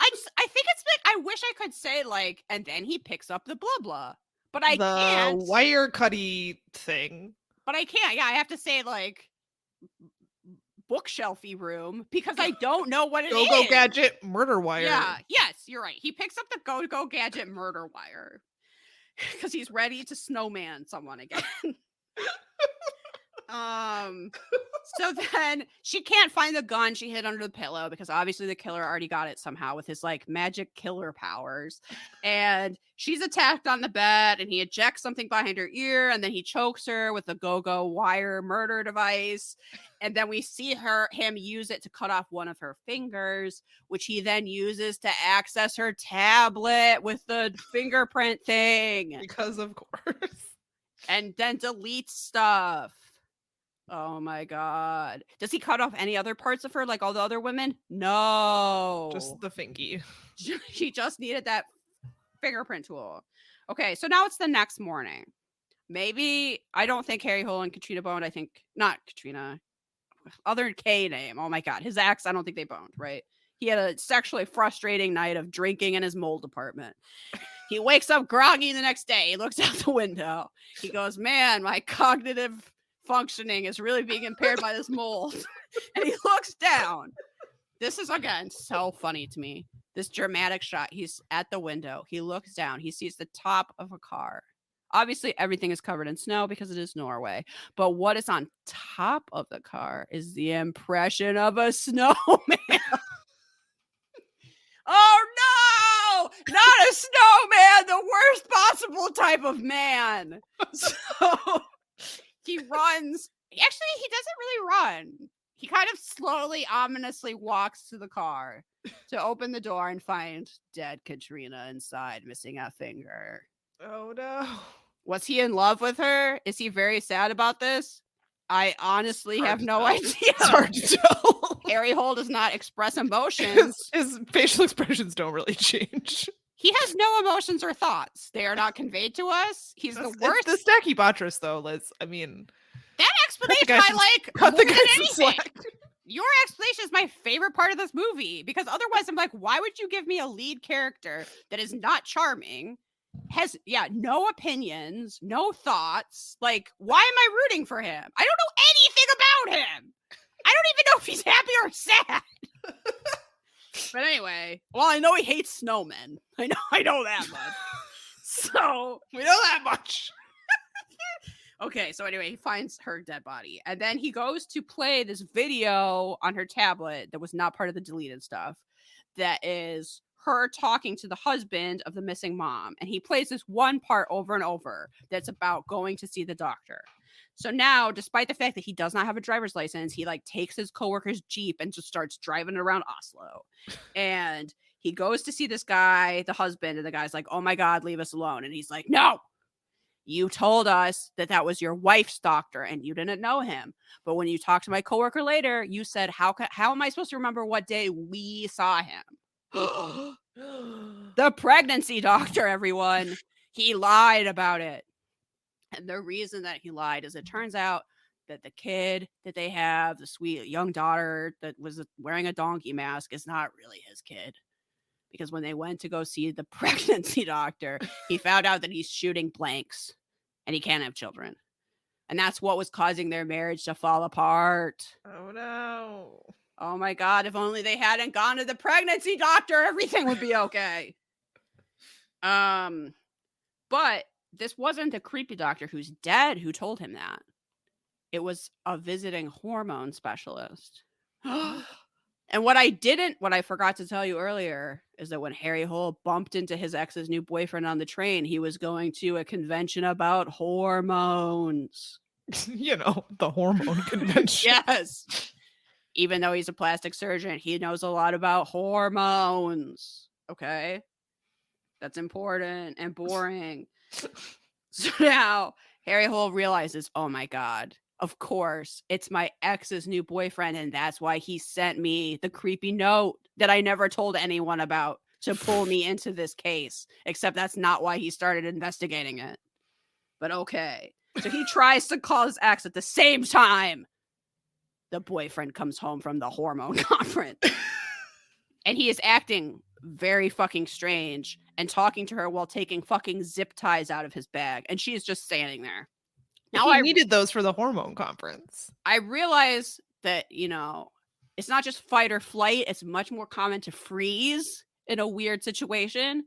I think it's like, I wish I could say like, and then he picks up the blah blah, but I can't. The wire cutty thing. But I can't. Yeah, I have to say like bookshelfy room because I don't know what it is. Go gadget murder wire. Yeah. Yes, you're right. He picks up the go gadget murder wire because he's ready to snowman someone again. So then she can't find the gun she hid under the pillow because obviously the killer already got it somehow with his like magic killer powers. And she's attacked on the bed and he ejects something behind her ear and then he chokes her with the go wire murder device. And then we see him use it to cut off one of her fingers, which he then uses to access her tablet with the fingerprint thing. Because of course. And then deletes stuff. Oh my god. Does he cut off any other parts of her like all the other women? No. Just the fingy. She just needed that fingerprint tool. Okay, so now it's the next morning. Maybe I don't think Harry Hole and Katrina boned. I think not Katrina. Other K name. Oh my god. His ex, I don't think they boned, right? He had a sexually frustrating night of drinking in his mold apartment. He wakes up groggy the next day. He looks out the window. He goes, man, my cognitive functioning is really being impaired by this mold. And he looks down. This is, again, so funny to me. This dramatic shot. He's at the window. He looks down. He sees the top of a car. Obviously, everything is covered in snow because it is Norway. But what is on top of the car is the impression of a snowman. Oh no! Not a snowman, the worst possible type of man. So he runs. Actually, he doesn't really run. He kind of slowly, ominously walks to the car to open the door and find dead Katrina inside, missing a finger. Oh no. Was he in love with her? Is he very sad about this? I honestly have no idea. It's hard to tell. Harry Hole does not express emotions. His facial expressions don't really change. He has no emotions or thoughts. They are not conveyed to us. He's the worst. It's the Stachybotrys, though, Liz. I mean, that explanation I like more than anything. Your explanation is my favorite part of this movie because otherwise I'm like, why would you give me a lead character that is not charming, has no opinions, no thoughts? Like, why am I rooting for him? I don't know anything about him. I don't even know if he's happy or sad. But anyway, well, I know he hates snowmen. I know that much. So we know that much. Okay, so anyway, he finds her dead body. And then he goes to play this video on her tablet that was not part of the deleted stuff. That is her talking to the husband of the missing mom. And he plays this one part over and over that's about going to see the doctor. So now, despite the fact that he does not have a driver's license, he like takes his coworker's Jeep and just starts driving around Oslo. And he goes to see this guy, the husband, and the guy's like, oh my God, leave us alone. And he's like, no, you told us that was your wife's doctor and you didn't know him. But when you talked to my coworker later, you said, how am I supposed to remember what day we saw him? The pregnancy doctor, everyone. He lied about it. And the reason that he lied is it turns out that the kid that they have, the sweet young daughter that was wearing a donkey mask, is not really his kid. Because when they went to go see the pregnancy doctor, he found out that he's shooting blanks and he can't have children. And that's what was causing their marriage to fall apart. Oh, no. Oh, my God. If only they hadn't gone to the pregnancy doctor, everything would be okay. But this wasn't the creepy doctor who's dead who told him that. It was a visiting hormone specialist. And what I forgot to tell you earlier is that when Harry Hole bumped into his ex's new boyfriend on the train, he was going to a convention about hormones. You know, the hormone convention. Yes. Even though he's a plastic surgeon, he knows a lot about hormones. Okay? That's important and boring. So now Harry Hole realizes, oh my God, of course, it's my ex's new boyfriend. And that's why he sent me the creepy note that I never told anyone about to pull me into this case. Except that's not why he started investigating it. But okay. So he tries to call his ex at the same time the boyfriend comes home from the hormone conference. And he is acting very fucking strange and talking to her while taking fucking zip ties out of his bag. And she is just standing there. Now I needed those for the hormone conference. I realize that, it's not just fight or flight. It's much more common to freeze in a weird situation.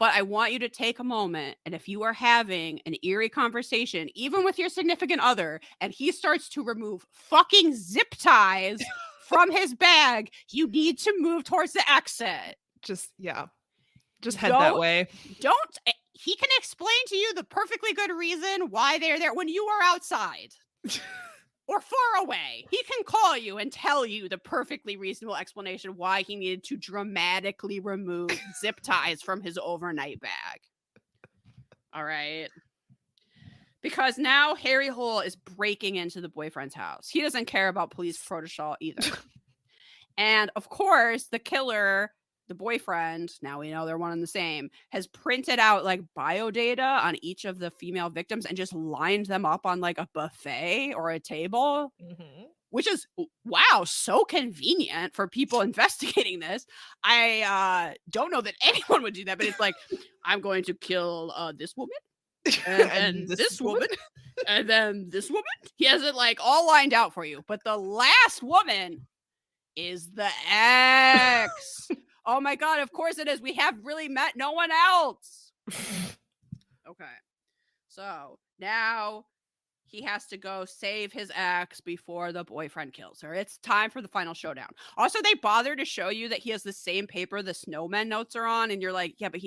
But I want you to take a moment. And if you are having an eerie conversation, even with your significant other, and he starts to remove fucking zip ties from his bag, you need to move towards the exit. Just head that way. He can explain to you the perfectly good reason why they're there when you are outside or far away. He can call you and tell you the perfectly reasonable explanation why he needed to dramatically remove zip ties from his overnight bag. All right. Because now Harry Hole is breaking into the boyfriend's house. He doesn't care about police protocol either. And of course, the killer, the boyfriend, now we know they're one and the same, has printed out like bio data on each of the female victims and just lined them up on like a buffet or a table, which is, wow, so convenient for people investigating this. I don't know that anyone would do that, but it's like, I'm going to kill this woman. And this woman, and then this woman. He has it like all lined out for you. But the last woman is the ex. Oh my God, of course it is. We have really met no one else. Okay. So now he has to go save his ex before the boyfriend kills her. It's time for the final showdown. Also, they bother to show you that he has the same paper the Snowman notes are on, and you're like, yeah, but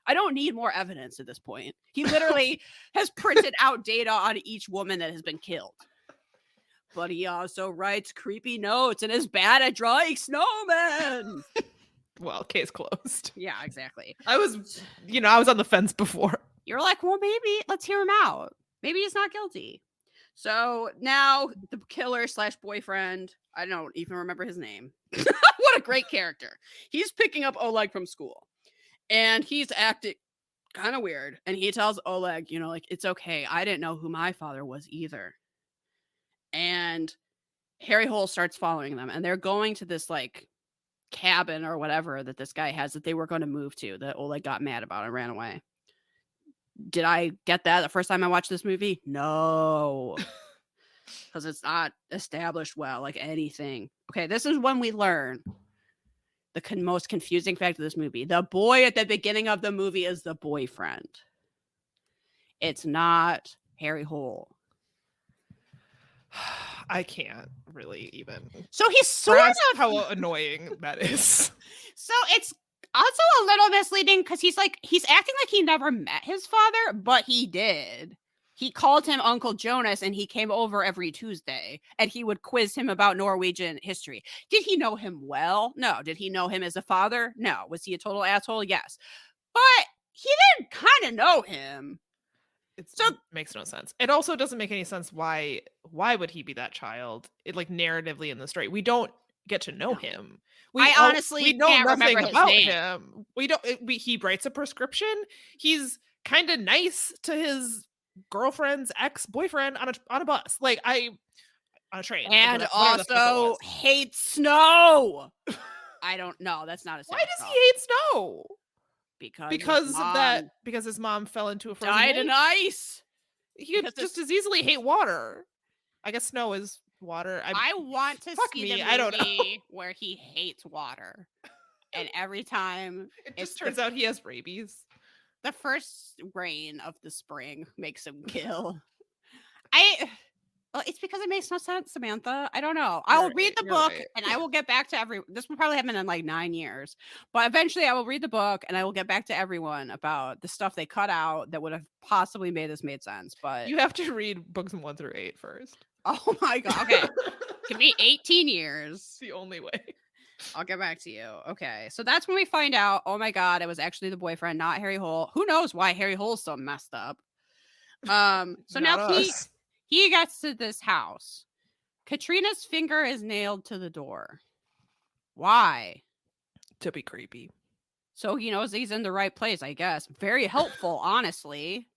I don't need more evidence at this point. He literally has printed out data on each woman that has been killed. But he also writes creepy notes and is bad at drawing snowmen. Well, case closed. Yeah, exactly. I was on the fence before. You're like, well, maybe let's hear him out. Maybe he's not guilty. So now the killer / boyfriend, I don't even remember his name. What a great character. He's picking up Oleg from school. And he's acting kind of weird. And he tells Oleg, like, it's okay. I didn't know who my father was either. And Harry Hole starts following them. And they're going to this, like, cabin or whatever that this guy has that they were going to move to that Oleg got mad about and ran away. Did I get that the first time I watched this movie? No. Because it's not established well, like anything. Okay, this is when we learn the most confusing fact of this movie. The boy at the beginning of the movie is the boyfriend. It's not Harry Hole. I can't really even. So he's sort of how annoying that is. So it's also a little misleading because he's acting like he never met his father, but he did. He called him Uncle Jonas and he came over every Tuesday and he would quiz him about Norwegian history. Did he know him well? No. Did he know him as a father? No. Was he a total asshole? Yes. But he didn't kind of know him. It makes no sense. It also doesn't make any sense why would he be that child? Like narratively in the story. We don't get to know him. I honestly know can't nothing remember his about name. him. He writes a prescription. He's kind of nice to his girlfriend's ex-boyfriend on a bus, like on a train, and also hates snow. I don't know. That's not a. Why does he hate snow? Because of that. Because his mom fell into a frozen died in ice. He could just as easily hate water. I guess snow is water. I want to see the movie I don't know. where he hates water, and every time it just turns out he has rabies. The first rain of the spring makes him kill. Well, it's because it makes no sense, Samantha. I don't know. I'll read the book and I will get back to this will probably happen in like 9 years. But eventually I will read the book and I will get back to everyone about the stuff they cut out that would have possibly made sense. But you have to read books 1 through 8 first. Oh my God. Okay. Give me 18 years. It's the only way. I'll get back to you. Okay. So that's when we find out, oh my God, it was actually the boyfriend, not Harry Hole. Who knows why Harry Hole's so messed up? So now he gets to this house. Katrina's finger is nailed to the door. Why? To be creepy. So he knows he's in the right place, I guess. Very helpful, honestly,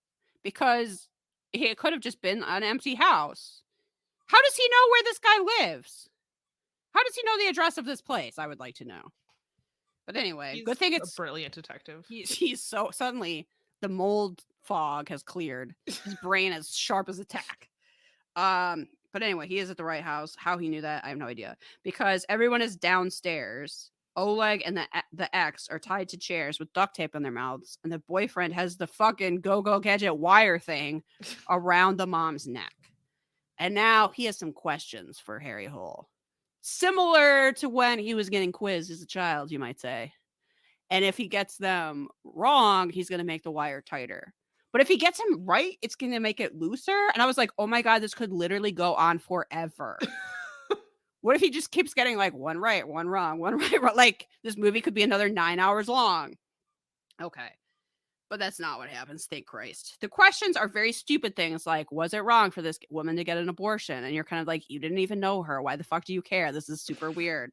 because it could have just been an empty house. How does he know where this guy lives? How does he know the address of this place? I would like to know. But anyway, good thing it's a brilliant detective. He's so suddenly the mold fog has cleared. His brain is sharp as a tack. But anyway, he is at the right house. How he knew that, I have no idea. Because everyone is downstairs. Oleg and the ex are tied to chairs with duct tape on their mouths, and the boyfriend has the fucking go-go gadget wire thing around the mom's neck. And now he has some questions for Harry Hole. Similar to when he was getting quizzed as a child, you might say. And if he gets them wrong, he's going to make the wire tighter. But if he gets him right, it's going to make it looser. And I was like, oh my God, this could literally go on forever. What if he just keeps getting like one right, one wrong, one right, wrong? Like this movie could be another 9 hours long. Okay. But that's not what happens, thank Christ. The questions are very stupid things like, was it wrong for this woman to get an abortion? And you're kind of like, you didn't even know her. Why the fuck do you care? This is super weird.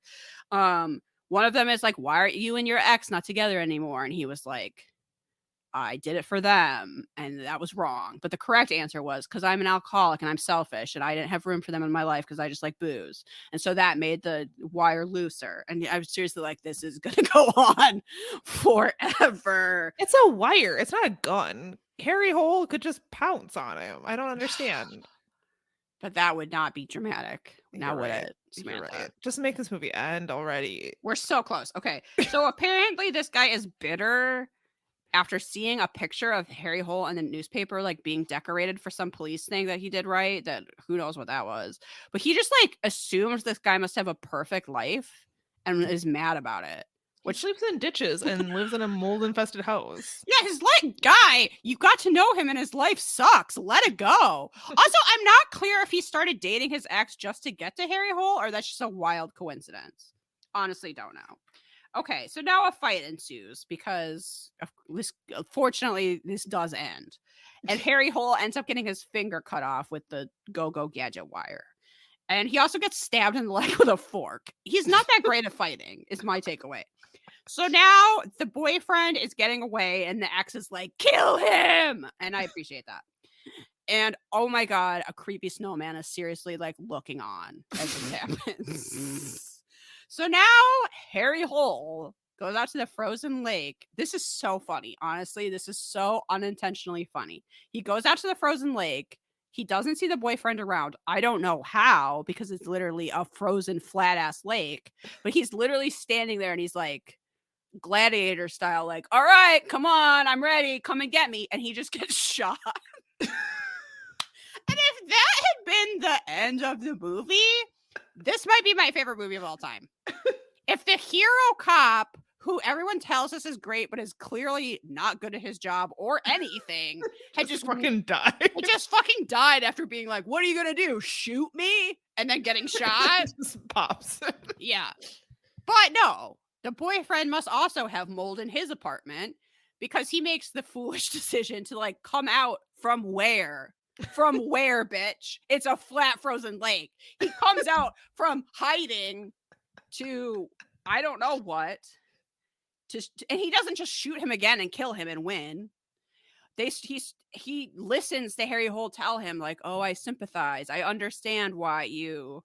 One of them is like, why are you and your ex not together anymore? And he was like, I did it for them, and that was wrong. But the correct answer was because I'm an alcoholic and I'm selfish, and I didn't have room for them in my life because I just like booze. And so that made the wire looser. And I was seriously like, this is going to go on forever. It's a wire. It's not a gun. Harry Hole could just pounce on him. I don't understand. But that would not be dramatic. Now would it? You're Samantha? right. Just make this movie end already. We're so close. Okay. So apparently this guy is bitter after seeing a picture of Harry Hole in the newspaper, like being decorated for some police thing that he did right, that who knows what that was. But he just like assumes this guy must have a perfect life and is mad about it. Which sleeps in ditches and lives in a mold infested house. Yeah, his life guy, you got to know him and his life sucks. Let it go. Also, I'm not clear if he started dating his ex just to get to Harry Hole or that's just a wild coincidence. Honestly, don't know. Okay, so now a fight ensues because fortunately this does end. And Harry Hole ends up getting his finger cut off with the go-go gadget wire. And he also gets stabbed in the leg with a fork. He's not that great at fighting, is my takeaway. So now the boyfriend is getting away and the ex is like, kill him! And I appreciate that. And oh my God, a creepy snowman is seriously like looking on as this happens. So now Harry Hole goes out to the frozen lake. This is so funny. Honestly, this is so unintentionally funny. He goes out to the frozen lake. He doesn't see the boyfriend around. I don't know how, because it's literally a frozen flat ass lake. But he's literally standing there and he's like, gladiator style, like, all right, come on, I'm ready. Come and get me. And he just gets shot. And if that had been the end of the movie, this might be my favorite movie of all time. If the hero cop, who everyone tells us is great, but is clearly not good at his job or anything, had just fucking died. He just fucking died after being like, what are you going to do? Shoot me? And then getting shot? Just pops. Yeah. But no, the boyfriend must also have mold in his apartment because he makes the foolish decision to like come out from where? From where, bitch? It's a flat frozen lake. He comes out from hiding to I don't know what. And he doesn't just shoot him again and kill him and win. He listens to Harry Hole tell him like, "Oh, I sympathize. I understand why you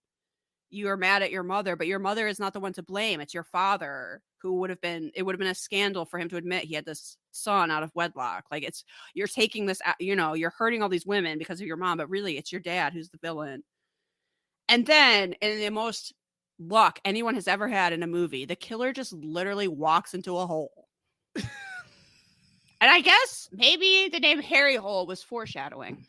are mad at your mother, but your mother is not the one to blame. It's your father who would have been. It would have been a scandal for him to admit he had this son out of wedlock. Like you're taking this, you're hurting all these women because of your mom, but really it's your dad who's the villain." And then, in the most luck anyone has ever had in a movie, the killer just literally walks into a hole. And I guess maybe the name Harry Hole was foreshadowing.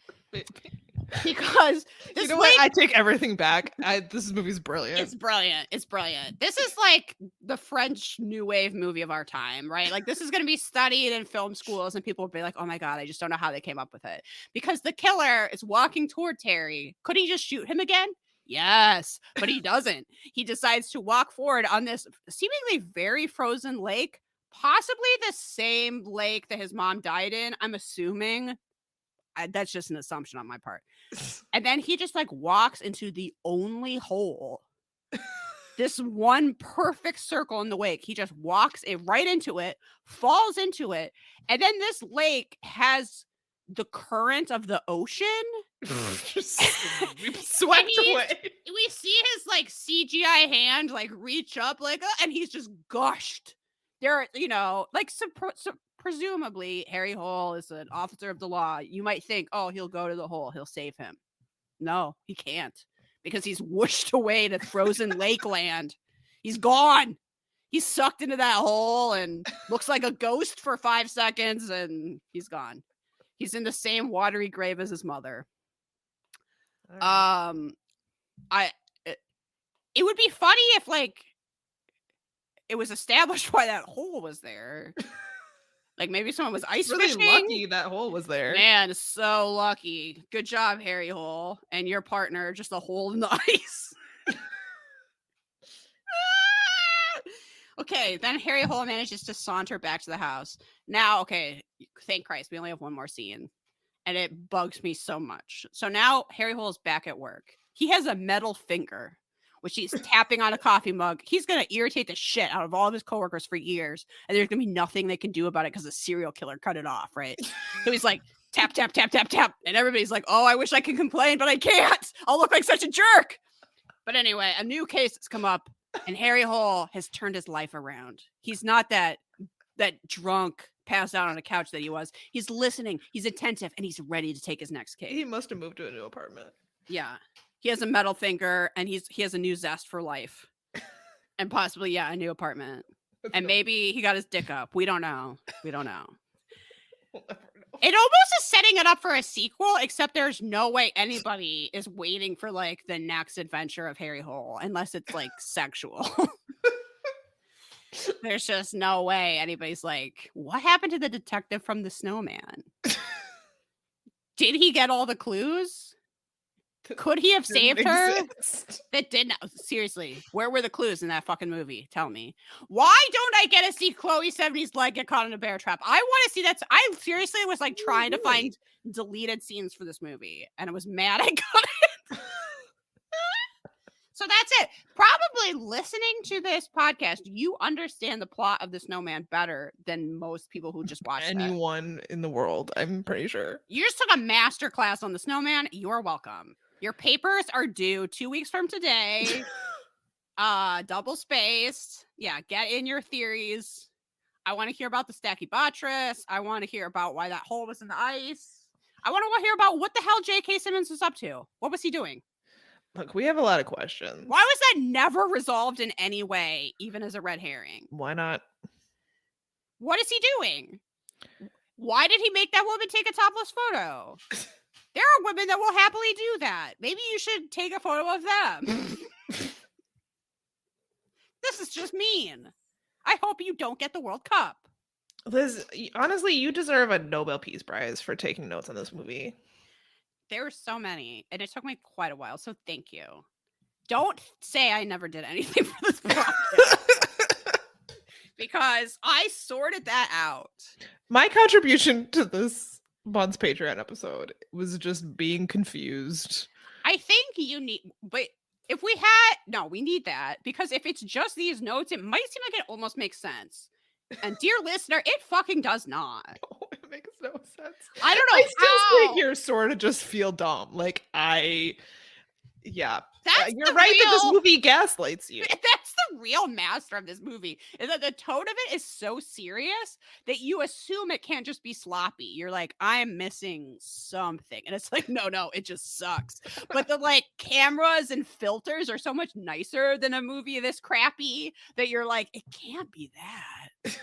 Because this you know what? I take everything back. This movie's brilliant. It's brilliant. It's brilliant. This is like the French New Wave movie of our time, right? Like this is going to be studied in film schools and people will be like, oh my God, I just don't know how they came up with it. Because the killer is walking toward Terry. Could he just shoot him again? Yes, but he doesn't. He decides to walk forward on this seemingly very frozen lake, possibly the same lake that his mom died in. I'm assuming. That's just an assumption on my part. And then he just like walks into the only hole. This one perfect circle in the lake. He just walks right into it, falls into it. And then this lake has the current of the ocean. Swept away. We see his like CGI hand like reach up like, and he's just gushed. There, like presumably Harry Hole is an officer of the law. You might think, oh, he'll go to the hole, he'll save him. No, he can't because he's whooshed away to frozen lake land. He's gone. He's sucked into that hole and looks like a ghost for 5 seconds and he's gone. He's in the same watery grave as his mother. Right. It would be funny if like it was established why that hole was there. Like maybe someone was ice fishing. Really lucky that hole was there. Man, so lucky. Good job, Harry Hole, and your partner, just a hole in the ice. Okay, then Harry Hole manages to saunter back to the house. Now, okay, thank Christ, we only have one more scene. And it bugs me so much. So now Harry Hole is back at work. He has a metal finger, which he's tapping on a coffee mug. He's going to irritate the shit out of all of his coworkers for years. And there's going to be nothing they can do about it because a serial killer cut it off, right? So he's like, tap, tap, tap, tap, tap. And everybody's like, oh, I wish I could complain, but I can't. I'll look like such a jerk. But anyway, a new case has come up. And Harry Hole has turned his life around. He's not that drunk, passed out on a couch that he was. He's listening, he's attentive, and he's ready to take his next case. He must have moved to a new apartment. Yeah. He has a metal finger, and he has a new zest for life. And possibly, a new apartment. And maybe he got his dick up. We don't know. We'll never know. It almost is setting it up for a sequel, except there's no way anybody is waiting for like the next adventure of Harry Hole, unless it's like sexual. There's just no way anybody's like, what happened to the detective from the Snowman? Did he get all the clues? Could he have saved her? That didn't. Seriously, where were the clues in that fucking movie? Tell me. Why don't I get to see Chloe 70's leg get caught in a bear trap? I want to see that. I seriously was like trying to find deleted scenes for this movie, and I was mad I couldn't. So that's it. Probably listening to this podcast, you understand the plot of the Snowman better than most people who just watch anyone in the world. I'm pretty sure. You just took a master class on the Snowman. You're welcome. Your papers are due 2 weeks from today. Double spaced. Yeah, get in your theories. I want to hear about the Stachybotrys. I want to hear about why that hole was in the ice. I want to hear about what the hell J.K. Simmons was up to. What was he doing? Look, we have a lot of questions. Why was that never resolved in any way, even as a red herring? Why not? What is he doing? Why did he make that woman take a topless photo? There are women that will happily do that. Maybe you should take a photo of them. This is just mean. I hope you don't get the World Cup. Liz, honestly, you deserve a Nobel Peace Prize for taking notes on this movie. There were so many, and it took me quite a while, so thank you. Don't say I never did anything for this podcast. Because I sorted that out. My contribution to this month's Patreon episode was just being confused. I think you need, but if we we need that, because if it's just these notes, it might seem like it almost makes sense. And dear listener, it fucking does not. No, it makes no sense. I don't know. I still sit here sort of just feel dumb. Like you're right that this movie gaslights you. That's the real master of this movie, is that the tone of it is so serious that you assume it can't just be sloppy. You're like, I'm missing something. And it's like, no, it just sucks. But the like cameras and filters are so much nicer than a movie this crappy that you're like, it can't be that.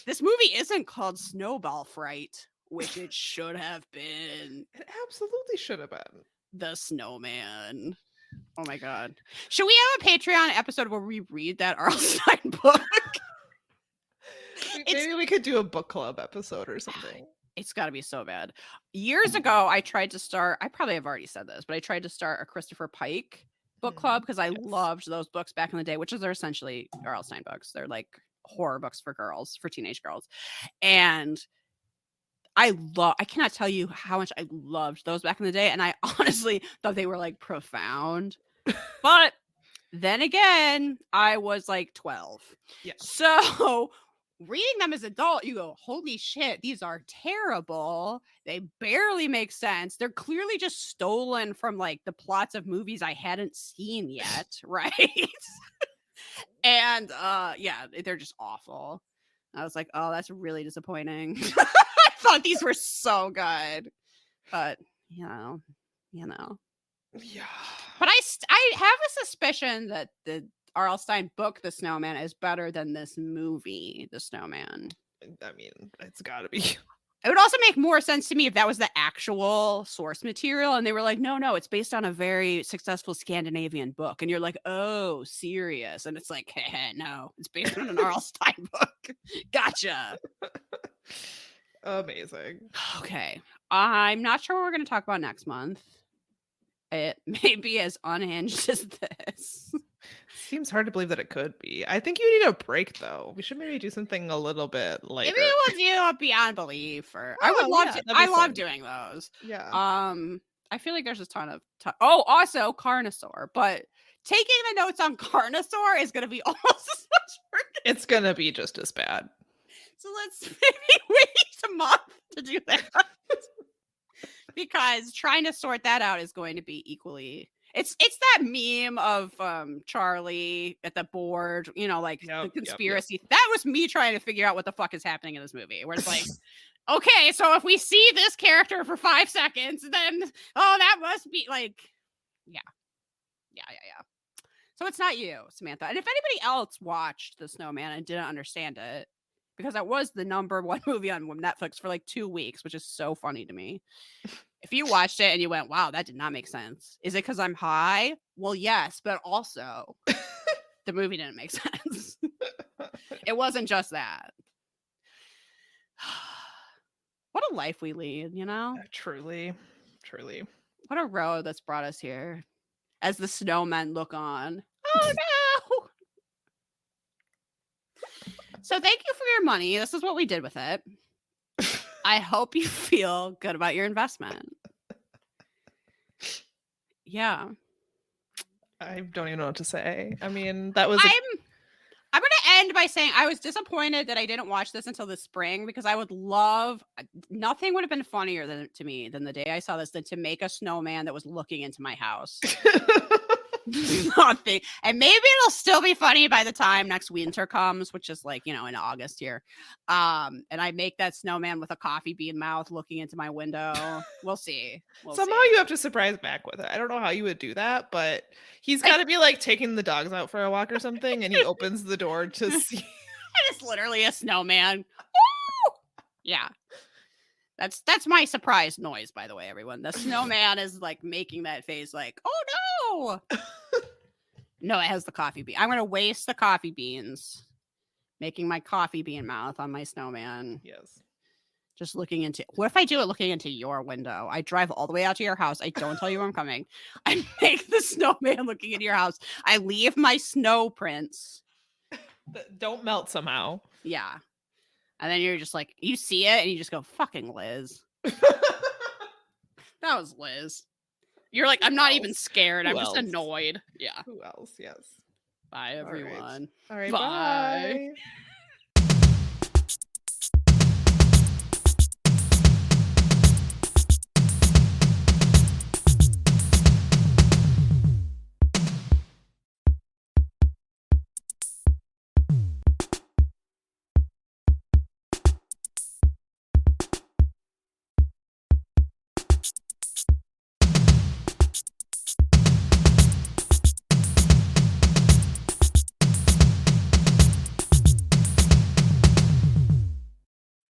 This movie isn't called Snowball Fright, which it should have been. It absolutely should have been. The Snowman. Oh my god. Should we have a Patreon episode where we read that R.L. Stine book? Maybe we could do a book club episode or something. It's got to be so bad. Years ago, I tried to start, I probably have already said this, but I tried to start a Christopher Pike book club because I loved those books back in the day, which is they're essentially R.L. Stine books. They're like horror books for girls, for teenage girls. And I cannot tell you how much I loved those back in the day. And I honestly thought they were like profound. But then again, I was like 12. Yeah. So reading them as an adult, you go, holy shit, these are terrible. They barely make sense. They're clearly just stolen from like the plots of movies I hadn't seen yet. Right. And they're just awful. I was like, oh, that's really disappointing. I thought these were so good, but you know. Yeah. But I have a suspicion that the R.L. Stine book, The Snowman, is better than this movie, The Snowman. I mean, it's got to be. It would also make more sense to me if that was the actual source material, and they were like, no, it's based on a very successful Scandinavian book, and you're like, oh, serious, and it's like, no, it's based on an R.L. Stine book. Gotcha. Amazing. Okay. I'm not sure what we're going to talk about next month. It may be as unhinged as this. seems hard to believe that it could be. I think you need a break though. We should maybe do something a little bit Maybe lighter. we'll do Beyond Belief, or I would Oh, love yeah, to. that'd be I love fun. doing those. Yeah. I feel like there's a ton of. Oh, also Carnosaur, but taking the notes on Carnosaur is going to be almost as much work. It's gonna be just as bad. So let's maybe wait a month to do that. Because trying to sort that out is going to be equally. It's that meme of Charlie at the board, you know, like the conspiracy. That was me trying to figure out what the fuck is happening in this movie. Where it's like, okay, so if we see this character for 5 seconds, then that must be like, yeah. So it's not you, Samantha. And if anybody else watched The Snowman and didn't understand it, because that was the #1 movie on Netflix for like 2 weeks, which is so funny to me. If you watched it and you went, wow, that did not make sense. Is it because I'm high? Well, yes, but also the movie didn't make sense. It wasn't just that. What a life we lead, you know? Truly. What a road that's brought us here. As the snowmen look on. Oh no! So thank you for your money. This is what we did with it. I hope you feel good about your investment. Yeah. I don't even know what to say. I mean, that was. I'm going to end by saying I was disappointed that I didn't watch this until the spring, because I would love. Nothing would have been funnier to me than the day I saw this than to make a snowman that was looking into my house. Nothing. And maybe it'll still be funny by the time next winter comes, which is like, in August here. And I make that snowman with a coffee bean mouth looking into my window. We'll see. Somehow you have to surprise back with it. I don't know how you would do that, but he's got to be like taking the dogs out for a walk or something, and he opens the door to see. And it's literally a snowman. Woo! Yeah. That's my surprise noise, by the way, everyone. The snowman is like making that face like, oh no. No, it has the coffee bean. I'm going to waste the coffee beans making my coffee bean mouth on my snowman. Yes. Just looking into. What if I do it looking into your window? I drive all the way out to your house. I don't tell you I'm coming. I make the snowman looking into your house. I leave my snow prints. Don't melt somehow. Yeah. And then you're just like, you see it and you just go, fucking Liz. That was Liz. You're like, I'm not even scared. I'm just annoyed. Yeah. Who else? Yes. Bye, everyone. All right. Bye.